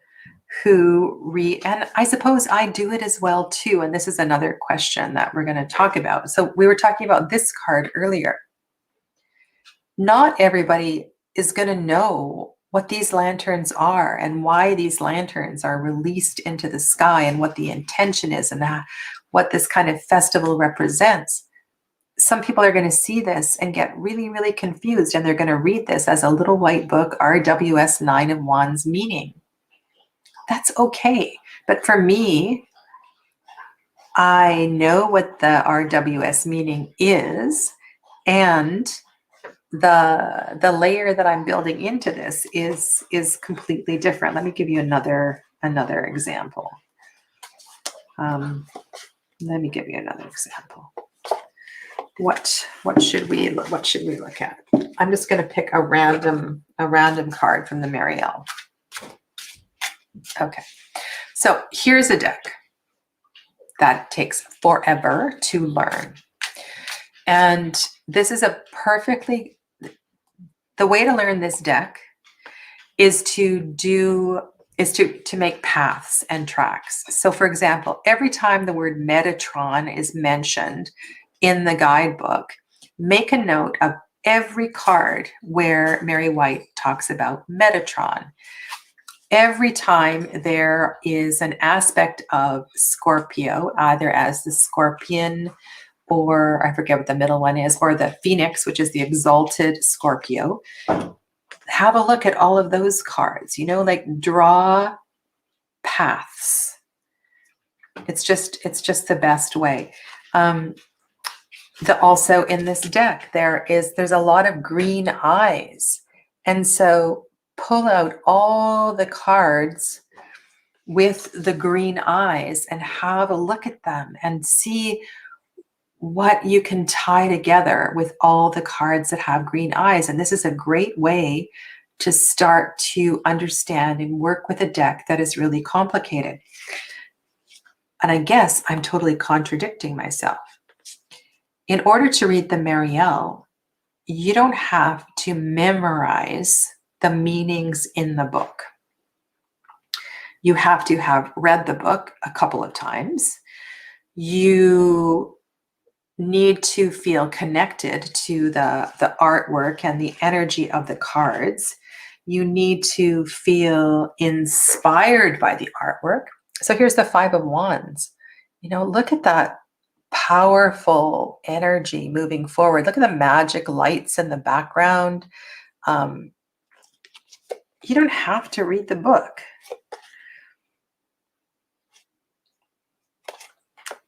who read, and I suppose I do it as well too. And this is another question that we're going to talk about. So we were talking about this card earlier. Not everybody is going to know what these lanterns are and why these lanterns are released into the sky and what the intention is and what this kind of festival represents. Some people are going to see this and get really, really confused, and they're going to read this as a little white book, RWS 9 of Wands meaning. That's okay. But for me, I know what the RWS meaning is, and the layer that I'm building into this is completely different. Let me give you another example. Let me give you another example. What should we look at? I'm just going to pick a random card from the Marielle. Okay, so here's a deck that takes forever to learn, and this is the way to learn this deck is to make paths and tracks. So for example, every time the word Metatron is mentioned in the guidebook, make a note of every card where Mary White talks about Metatron. Every time there is an aspect of Scorpio, either as the scorpion, or I forget what the middle one is, or the Phoenix, which is the exalted Scorpio, have a look at all of those cards, like draw paths. It's just the best way. Also in this deck, there's a lot of green eyes. And so pull out all the cards with the green eyes and have a look at them and see what you can tie together with all the cards that have green eyes. And this is a great way to start to understand and work with a deck that is really complicated. And I guess I'm totally contradicting myself. In order to read the Marielle, you don't have to memorize the meanings in the book. You have to have read the book a couple of times. You need to feel connected to the artwork and the energy of the cards. You need to feel inspired by the artwork. So here's the Five of Wands. Look at that powerful energy moving forward. Look at the magic lights in the background. You don't have to read the book.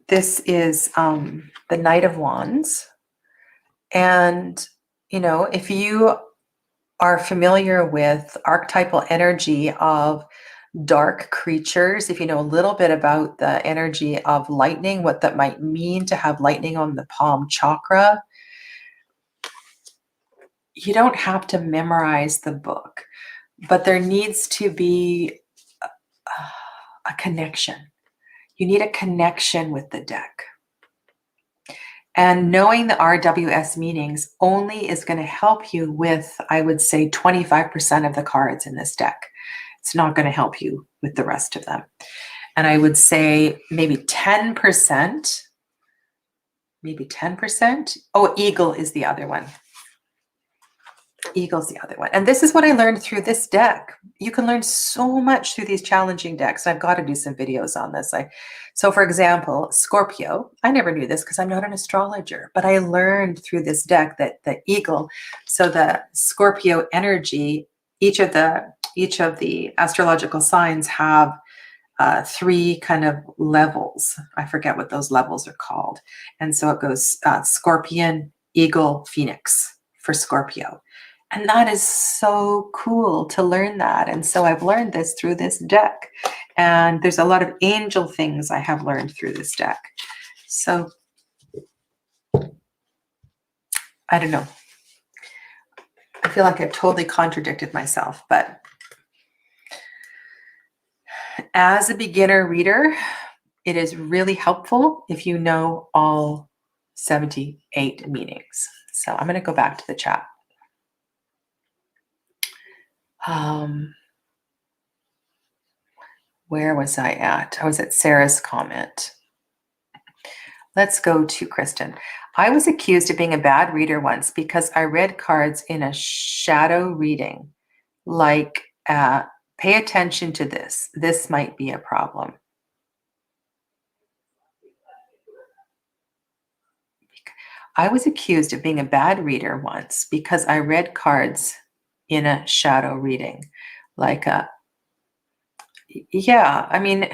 This is the Knight of Wands. And, if you are familiar with archetypal energy of dark creatures, if you know a little bit about the energy of lightning, what that might mean to have lightning on the palm chakra, you don't have to memorize the book, but there needs to be a connection. You need a connection with the deck. And knowing the RWS meanings only is going to help you with, I would say, 25% of the cards in this deck. It's not going to help you with the rest of them. And I would say maybe 10%. Oh, eagle is the other one. Eagle's the other one. And this is what I learned through this deck. You can learn so much through these challenging decks. I've got to do some videos on this. So for example, Scorpio, I never knew this because I'm not an astrologer, but I learned through this deck that the eagle, so the Scorpio energy, each of the astrological signs have 3 kind of levels. I forget what those levels are called. And so it goes Scorpion, Eagle, Phoenix for Scorpio. And that is so cool to learn that. And so I've learned this through this deck. And there's a lot of angel things I have learned through this deck. So I don't know. I feel like I've totally contradicted myself, but as a beginner reader, it is really helpful if you know all 78 meanings. So I'm going to go back to the chat. Where was I at? I was at Sarah's comment. Let's go to Kristen. I was accused of being a bad reader once because I read cards in a shadow reading. Like, pay attention to this. This might be a problem. I was accused of being a bad reader once because I read cards in a shadow reading. Like, yeah, I mean,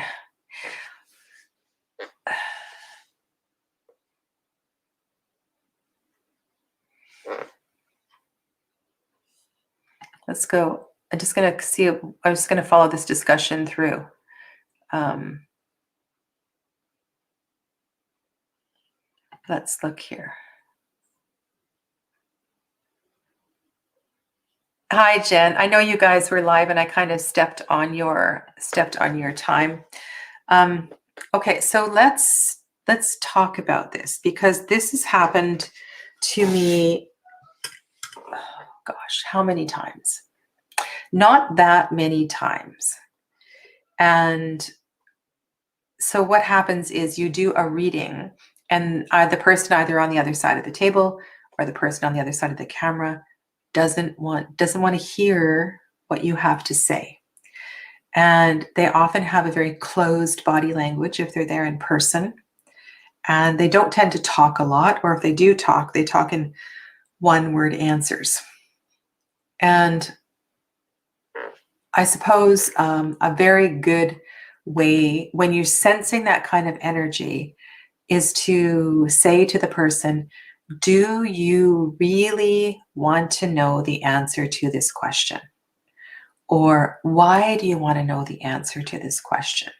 let's go. I'm just going to follow this discussion through. Let's look here. Hi, Jen. I know you guys were live and I kind of stepped on your time. Okay, so let's talk about this because this has happened to me, oh gosh, how many times? Not that many times. And so what happens is you do a reading and the person either on the other side of the table or the person on the other side of the camera doesn't want to hear what you have to say. And they often have a very closed body language if they're there in person. And they don't tend to talk a lot, or if they do talk, they talk in one-word answers. And I suppose a very good way when you're sensing that kind of energy is to say to the person, do you really want to know the answer to this question? Or why do you want to know the answer to this question?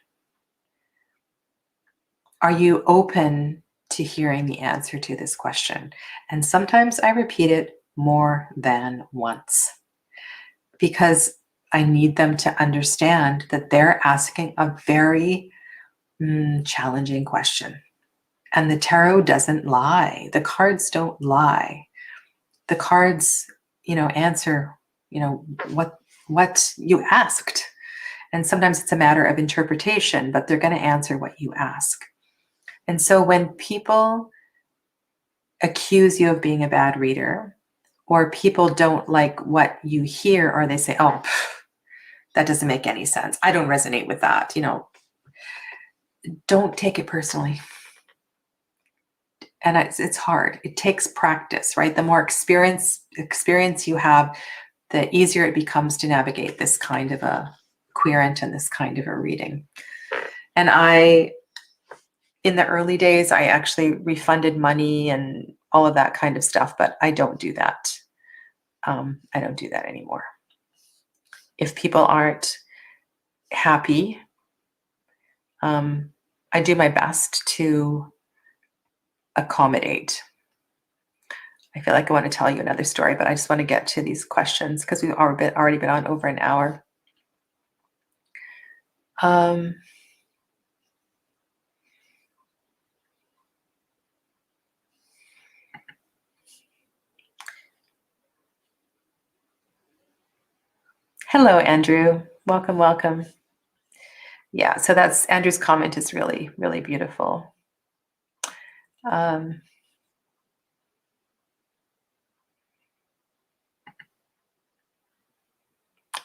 Are you open to hearing the answer to this question? And sometimes I repeat it more than once because I need them to understand that they're asking a very challenging question. And the tarot doesn't lie. The cards don't lie. The cards, answer, what you asked. And sometimes it's a matter of interpretation, but they're going to answer what you ask. And so when people accuse you of being a bad reader, or people don't like what you hear, or they say, oh, that doesn't make any sense, I don't resonate with that, don't take it personally. And it's hard. It takes practice, right? The more experience you have, the easier it becomes to navigate this kind of a querent and this kind of a reading. And in the early days, I actually refunded money and all of that kind of stuff, but I don't do that. I don't do that anymore. If people aren't happy, I do my best to accommodate. I feel like I want to tell you another story, but I just want to get to these questions because we've already been on over an hour. Hello, Andrew. Welcome, welcome. Yeah, so that's Andrew's comment is really, really beautiful.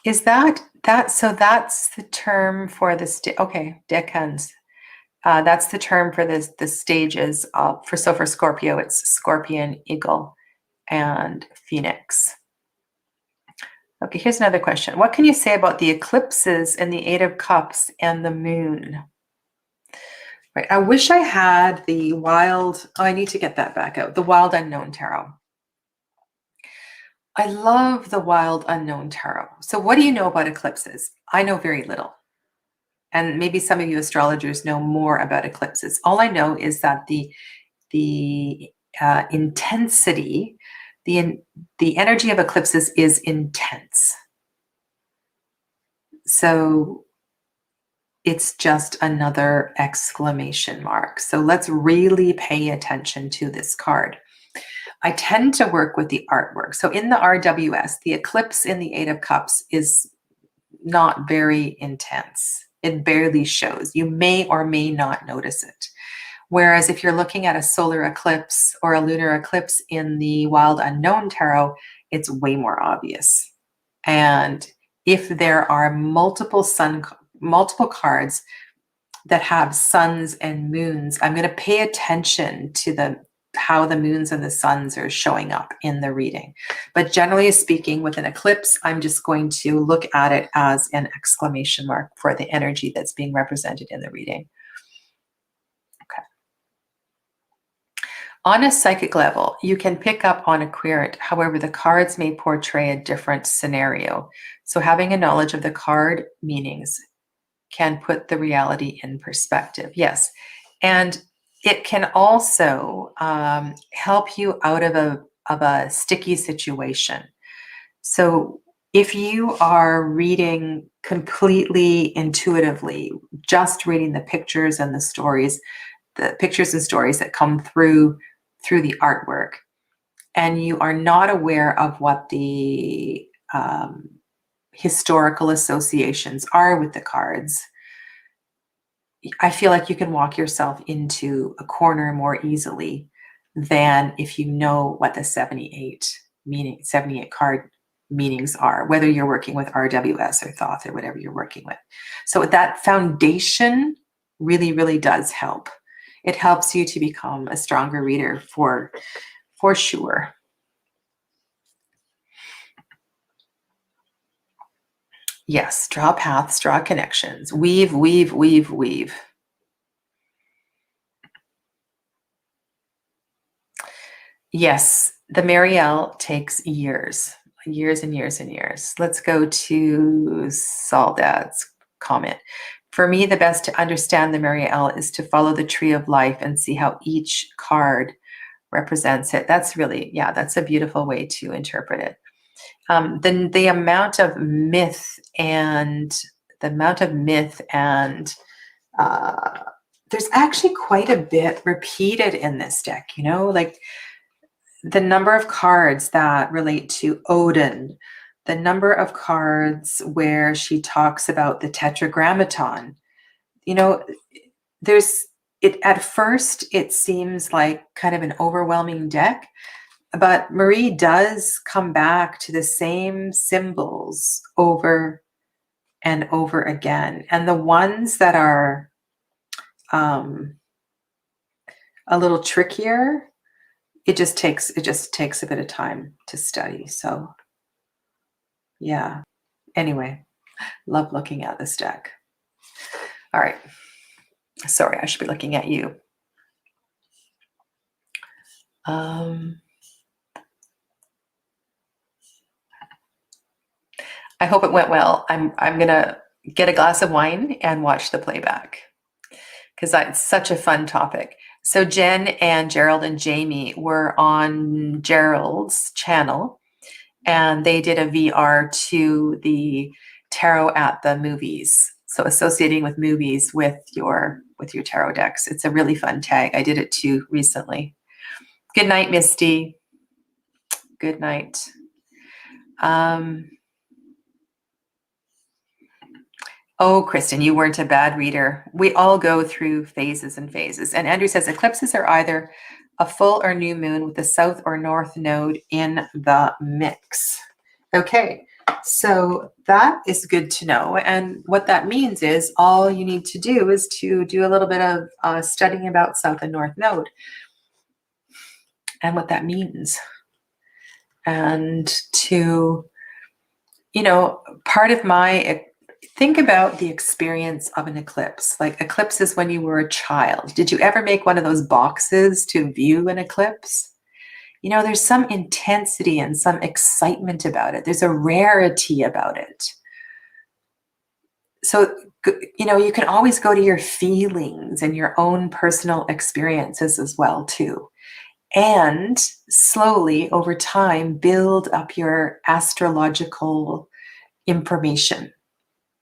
Is that so that's the term for this? Okay, decans. That's the term for the stages for Scorpio, it's Scorpion, Eagle, and Phoenix. Okay, here's another question. What can you say about the eclipses and the Eight of Cups and the Moon? Right. I wish I had the wild. Oh, I need to get that back out. The Wild Unknown Tarot. I love the Wild Unknown Tarot. So what do you know about eclipses? I know very little. And maybe some of you astrologers know more about eclipses. All I know is that the intensity, the energy of eclipses is intense. So it's just another exclamation mark. So let's really pay attention to this card. I tend to work with the artwork. So in the RWS, the eclipse in the Eight of Cups is not very intense. It barely shows. You may or may not notice it. Whereas if you're looking at a solar eclipse or a lunar eclipse in the Wild Unknown Tarot, it's way more obvious. And if there are multiple cards that have suns and moons, I'm going to pay attention to how the moons and the suns are showing up in the reading. But generally speaking, with an eclipse, I'm just going to look at it as an exclamation mark for the energy that's being represented in the reading. Okay. On a psychic level, you can pick up on a querent. However, the cards may portray a different scenario. So having a knowledge of the card meanings can put the reality in perspective. Yes. And it can also help you out of a sticky situation. So if you are reading completely intuitively, just reading the pictures and the stories that come through the artwork, and you are not aware of what the historical associations are with the cards, I feel like you can walk yourself into a corner more easily than if you know what the 78 card meanings are, whether you're working with RWS or Thoth or whatever you're working with. So that foundation really, really does help. It helps you to become a stronger reader for sure. Yes, draw paths, draw connections, weave, weave, weave, weave. Yes, the Marielle takes years, years and years and years. Let's go to Saldad's comment. For me, the best to understand the Marielle is to follow the tree of life and see how each card represents it. That's really, yeah, that's a beautiful way to interpret it. Then the amount of myth and there's actually quite a bit repeated in this deck, you know, like the number of cards that relate to Odin, the number of cards where she talks about the tetragrammaton. You know, there's it at first it seems like kind of an overwhelming deck, but Marie does come back to the same symbols over and over again. And the ones that are a little trickier, it just takes a bit of time to study. So yeah. Anyway, love looking at this deck. All right. Sorry, I should be looking at you. I hope it went well. I'm gonna get a glass of wine and watch the playback because it's such a fun topic. So Jen and Gerald and Jamie were on Gerald's channel and they did a VR to the tarot at the movies. So associating with movies with your tarot decks. It's a really fun tag. I did it too recently. Good night, Misty. Good night. Oh, Kristen, you weren't a bad reader. We all go through phases and phases. And Andrew says eclipses are either a full or new moon with the south or north node in the mix. Okay, so that is good to know. And what that means is all you need to do is to do a little bit of studying about south and north node and what that means. And to, you know, part of my think about the experience of an eclipse. Like eclipse is when you were a child. Did you ever make one of those boxes to view an eclipse? You know, there's some intensity and some excitement about it. There's a rarity about it. So, you know, you can always go to your feelings and your own personal experiences as well, too. And slowly over time, build up your astrological information,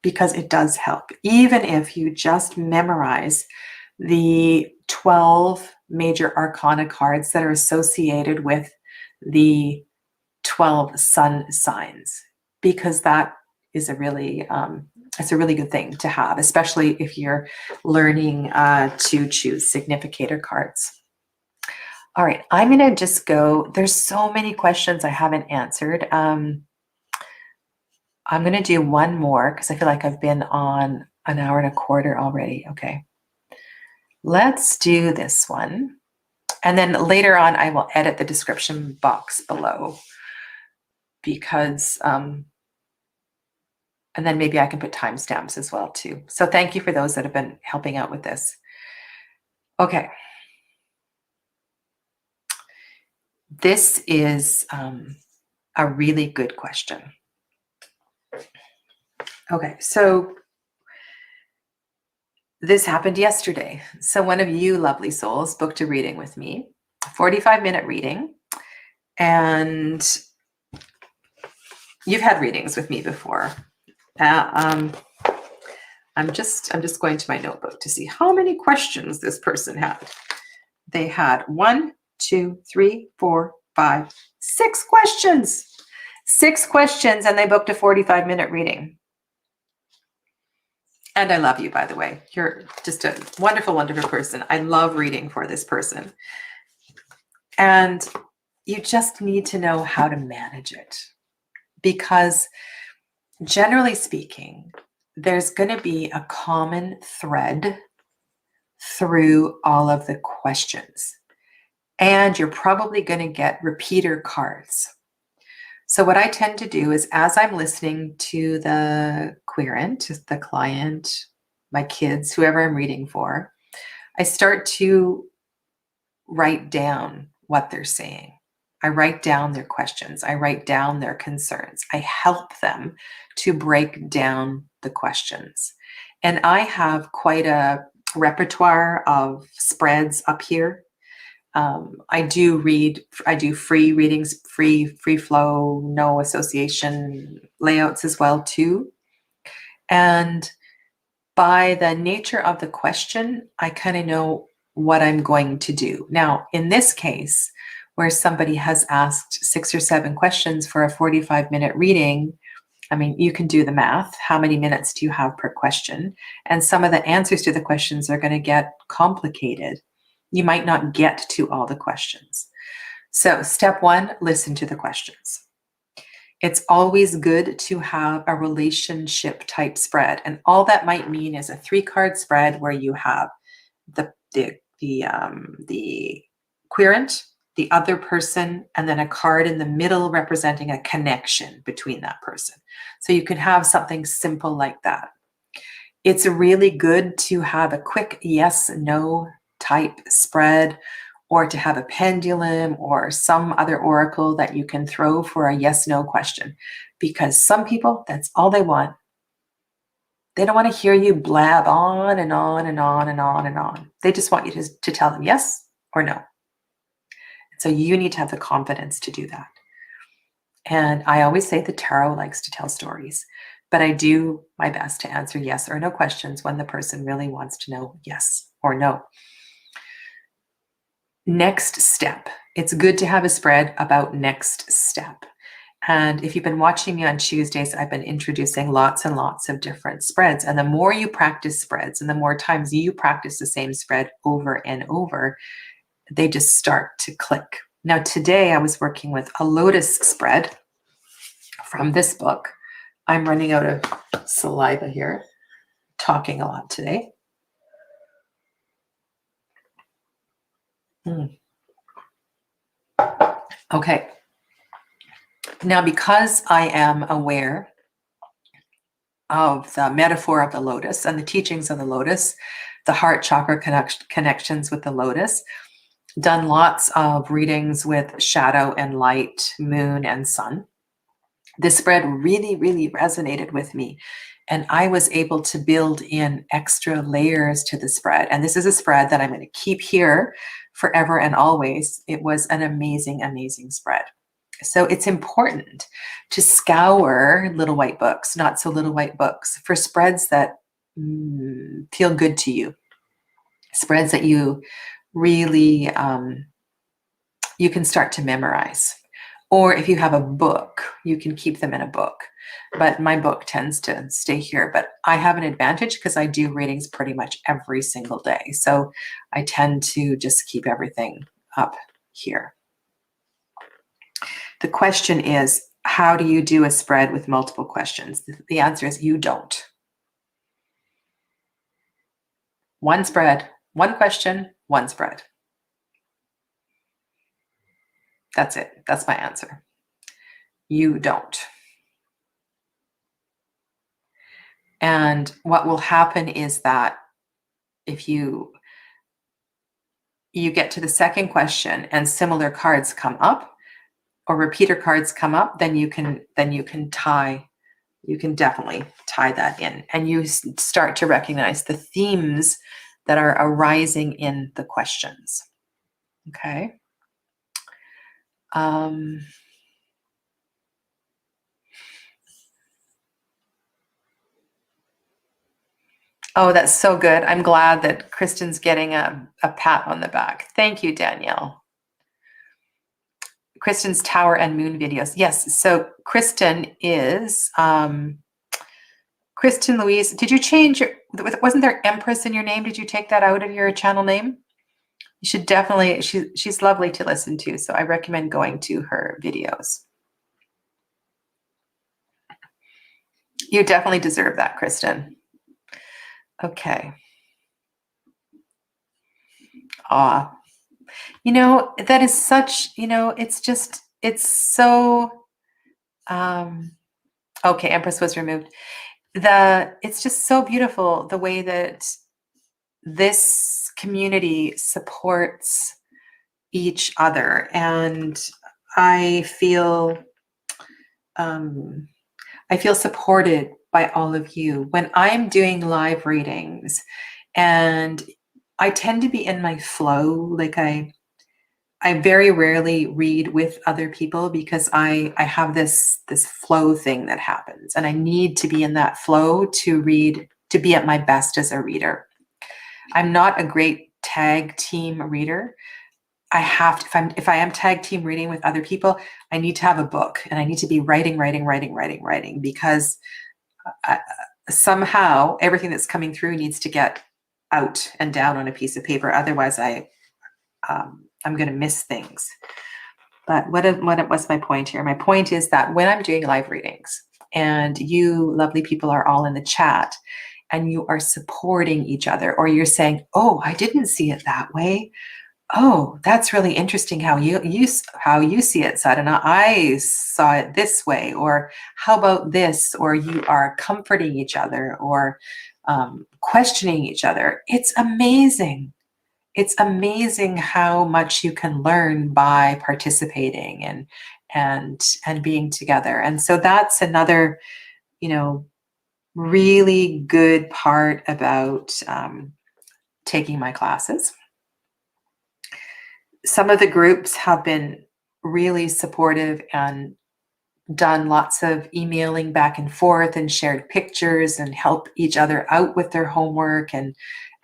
because it does help. Even if you just memorize the 12 major arcana cards that are associated with the 12 sun signs, because that is a really it's a really good thing to have, especially if you're learning to choose significator cards. All right, I'm gonna just go. There's so many questions I haven't answered. I'm going to do one more because I feel like I've been on an hour and a quarter already. Okay. Let's do this one. And then later on, I will edit the description box below because, and then maybe I can put timestamps as well too. So thank you for those that have been helping out with this. Okay. This is a really good question. Okay, so this happened yesterday. So one of you lovely souls booked a reading with me, a 45-minute reading. And you've had readings with me before. I'm just going to my notebook to see how many questions this person had. They had 1, 2, 3, 4, 5, 6 questions. 6 questions, and they booked a 45-minute reading. And I love you, by the way. You're just a wonderful, wonderful person. I love reading for this person. And you just need to know how to manage it. Because generally speaking, there's going to be a common thread through all of the questions. And you're probably going to get repeater cards. So what I tend to do is, as I'm listening to the querent, the client, my kids, whoever I'm reading for, I start to write down what they're saying. I write down their questions. I write down their concerns. I help them to break down the questions. And I have quite a repertoire of spreads up here. I do free readings, free flow, no association layouts as well too. And by the nature of the question, I kind of know what I'm going to do. Now, in this case, where somebody has asked 6 or 7 questions for a 45-minute reading, I mean, you can do the math. How many minutes do you have per question? And some of the answers to the questions are going to get complicated. You might not get to all the questions. So, step 1, listen to the questions. It's always good to have a relationship type spread. And all that might mean is a 3-card spread where you have the querent, the other person, and then a card in the middle representing a connection between that person. So you can have something simple like that. It's really good to have a quick yes, no type spread, or to have a pendulum or some other oracle that you can throw for a yes, no question. Because some people, that's all they want. They don't want to hear you blab on and on and on and on and on. They just want you to tell them yes or no. So you need to have the confidence to do that. And I always say the tarot likes to tell stories, but I do my best to answer yes or no questions when the person really wants to know yes or no. Next step. It's good to have a spread about next step. And if you've been watching me on Tuesdays, I've been introducing lots and lots of different spreads. And the more you practice spreads and the more times you practice the same spread over and over, they just start to click. Now, today I was working with a lotus spread from this book. I'm running out of saliva here, talking a lot today. Okay. Now, because I am aware of the metaphor of the lotus and the teachings of the lotus, the heart chakra connections with the lotus, done lots of readings with shadow and light, moon and sun. This spread really, really resonated with me. And I was able to build in extra layers to the spread. And this is a spread that I'm going to keep here forever and always. It was an amazing, amazing spread. So it's important to scour little white books, not so little white books, for spreads that feel good to you. Spreads that you really, you can start to memorize. Or if you have a book, you can keep them in a book. But my book tends to stay here. But I have an advantage because I do readings pretty much every single day. So I tend to just keep everything up here. The question is, how do you do a spread with multiple questions? The answer is you don't. One spread, one question, one spread. That's it. That's my answer. You don't. And what will happen is that if you get to the second question and similar cards come up or repeater cards come up, then you can definitely tie that in, and you start to recognize the themes that are arising in the questions. Okay. Oh, that's so good. I'm glad that Kristen's getting a pat on the back. Thank you, Danielle. Kristen's Tower and Moon videos. Yes. So Kristen is Kristen Louise. Did you change wasn't there Empress in your name? Did you take that out of your channel name? You should definitely, she's lovely to listen to. So I recommend going to her videos. You definitely deserve that, Kristen. Okay. You know, that is such, it's so Okay, Empress was removed. It's just so beautiful the way that this community supports each other, and I feel I feel supported by all of you when I'm doing live readings, and I tend to be in my flow. Like I very rarely read with other people because I have this flow thing that happens, and I need to be in that flow to read, to be at my best as a reader. I'm not a great tag team reader. I have to, if I am tag team reading with other people, I need to have a book, and I need to be writing because I, somehow everything that's coming through needs to get out and down on a piece of paper. Otherwise, I'm going to miss things. But what's my point here? My point is that when I'm doing live readings and you lovely people are all in the chat and you are supporting each other, or you're saying, oh, I didn't see it that way. Oh, that's really interesting how you see it, Sadhana. I saw it this way, or how about this? Or you are comforting each other, or questioning each other. It's amazing. It's amazing how much you can learn by participating and being together. And so that's another, really good part about taking my classes. Some of the groups have been really supportive and done lots of emailing back and forth and shared pictures and help each other out with their homework and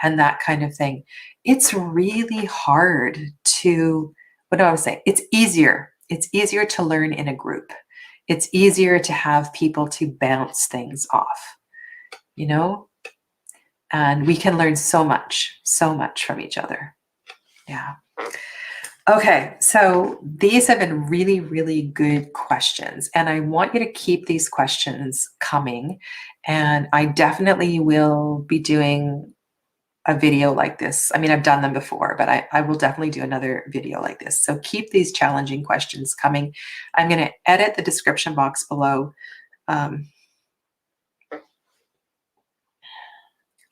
that kind of thing. It's really hard to, what do I say? It's easier. It's easier to learn in a group. It's easier to have people to bounce things off, and we can learn so much from each other. Yeah. Okay, so these have been really, really good questions, and I want you to keep these questions coming, and I definitely will be doing a video like this. I mean, I've done them before, but I will definitely do another video like this. So keep these challenging questions coming. I'm going to edit the description box below. I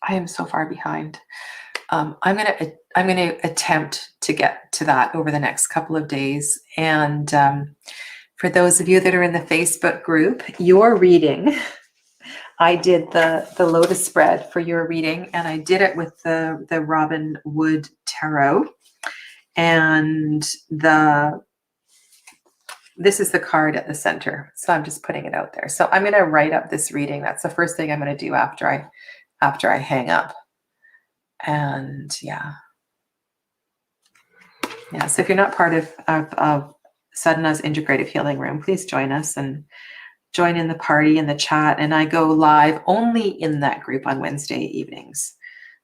am so far behind. I'm gonna attempt to get to that over the next couple of days. And for those of you that are in the Facebook group, your reading, I did the Lotus spread for your reading, and I did it with the Robin Wood Tarot. And this is the card at the center. So I'm just putting it out there. So I'm gonna write up this reading. That's the first thing I'm gonna do after I hang up. And yeah, so if you're not part of Sadhana's Integrative Healing Room, please join us and join in the party in the chat. And I go live only in that group on Wednesday evenings.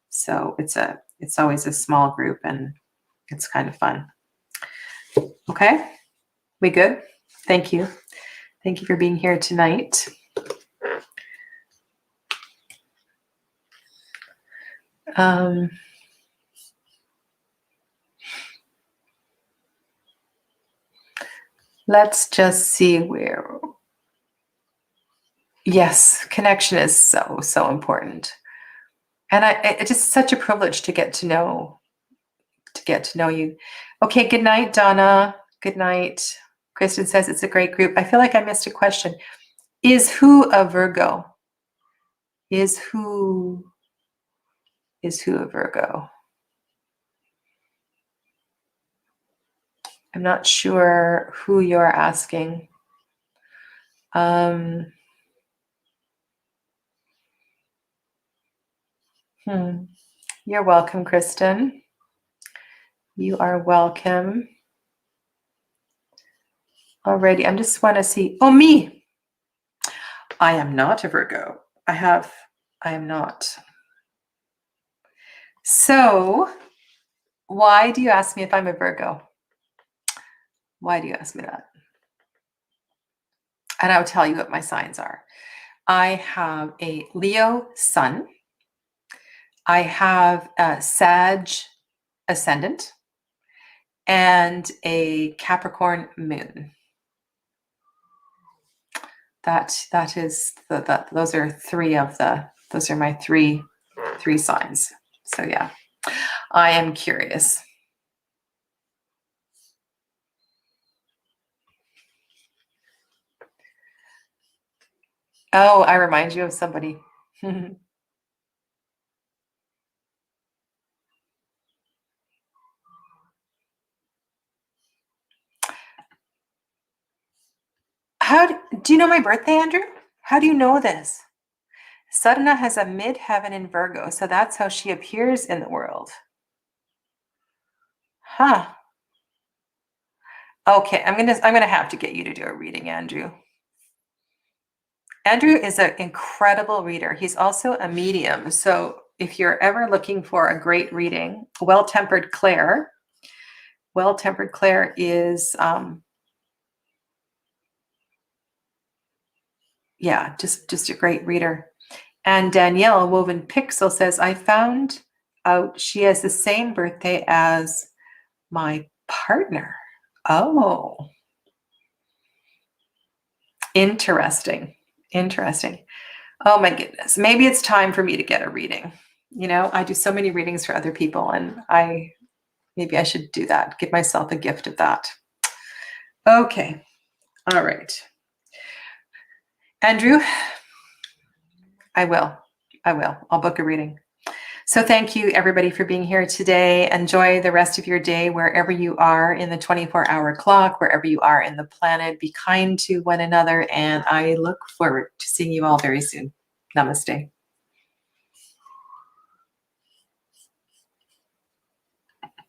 So it's always a small group, and it's kind of fun. Okay, we good? Thank you. Thank you for being here tonight. Let's just see where. Yes, connection is so important, and it's just such a privilege to get to know you. Okay, good night, Donna. Good night. Kristen says it's a great group. I feel like I missed a question. Is who a Virgo? Is who a Virgo? I'm not sure who you're asking. You're welcome, Kristen. You are welcome. Alrighty, I just want to see. Oh, me. I am not a Virgo. I am not. So, why do you ask me if I'm a Virgo? Why do you ask me that? And I'll tell you what my signs are. I have a Leo sun. I have a Sag ascendant and a Capricorn moon. that is those are those are my three signs. So yeah, I am curious. Oh, I remind you of somebody. Do you know my birthday, Andrew? How do you know this? Sadhana has a midheaven in Virgo, so that's how she appears in the world. Huh. Okay, I'm gonna have to get you to do a reading, Andrew. Andrew is an incredible reader. He's also a medium. So if you're ever looking for a great reading, Well-Tempered Claire is yeah, just a great reader. And Danielle Woven Pixel says, I found out she has the same birthday as my partner. Oh, interesting. Interesting. Oh my goodness. Maybe it's time for me to get a reading. You know, I do so many readings for other people, and maybe I should do that. Give myself a gift of that. Okay. All right. Andrew, I will. I'll book a reading. So thank you, everybody, for being here today. Enjoy the rest of your day wherever you are in the 24-hour clock, wherever you are in the planet. Be kind to one another, and I look forward to seeing you all very soon. Namaste.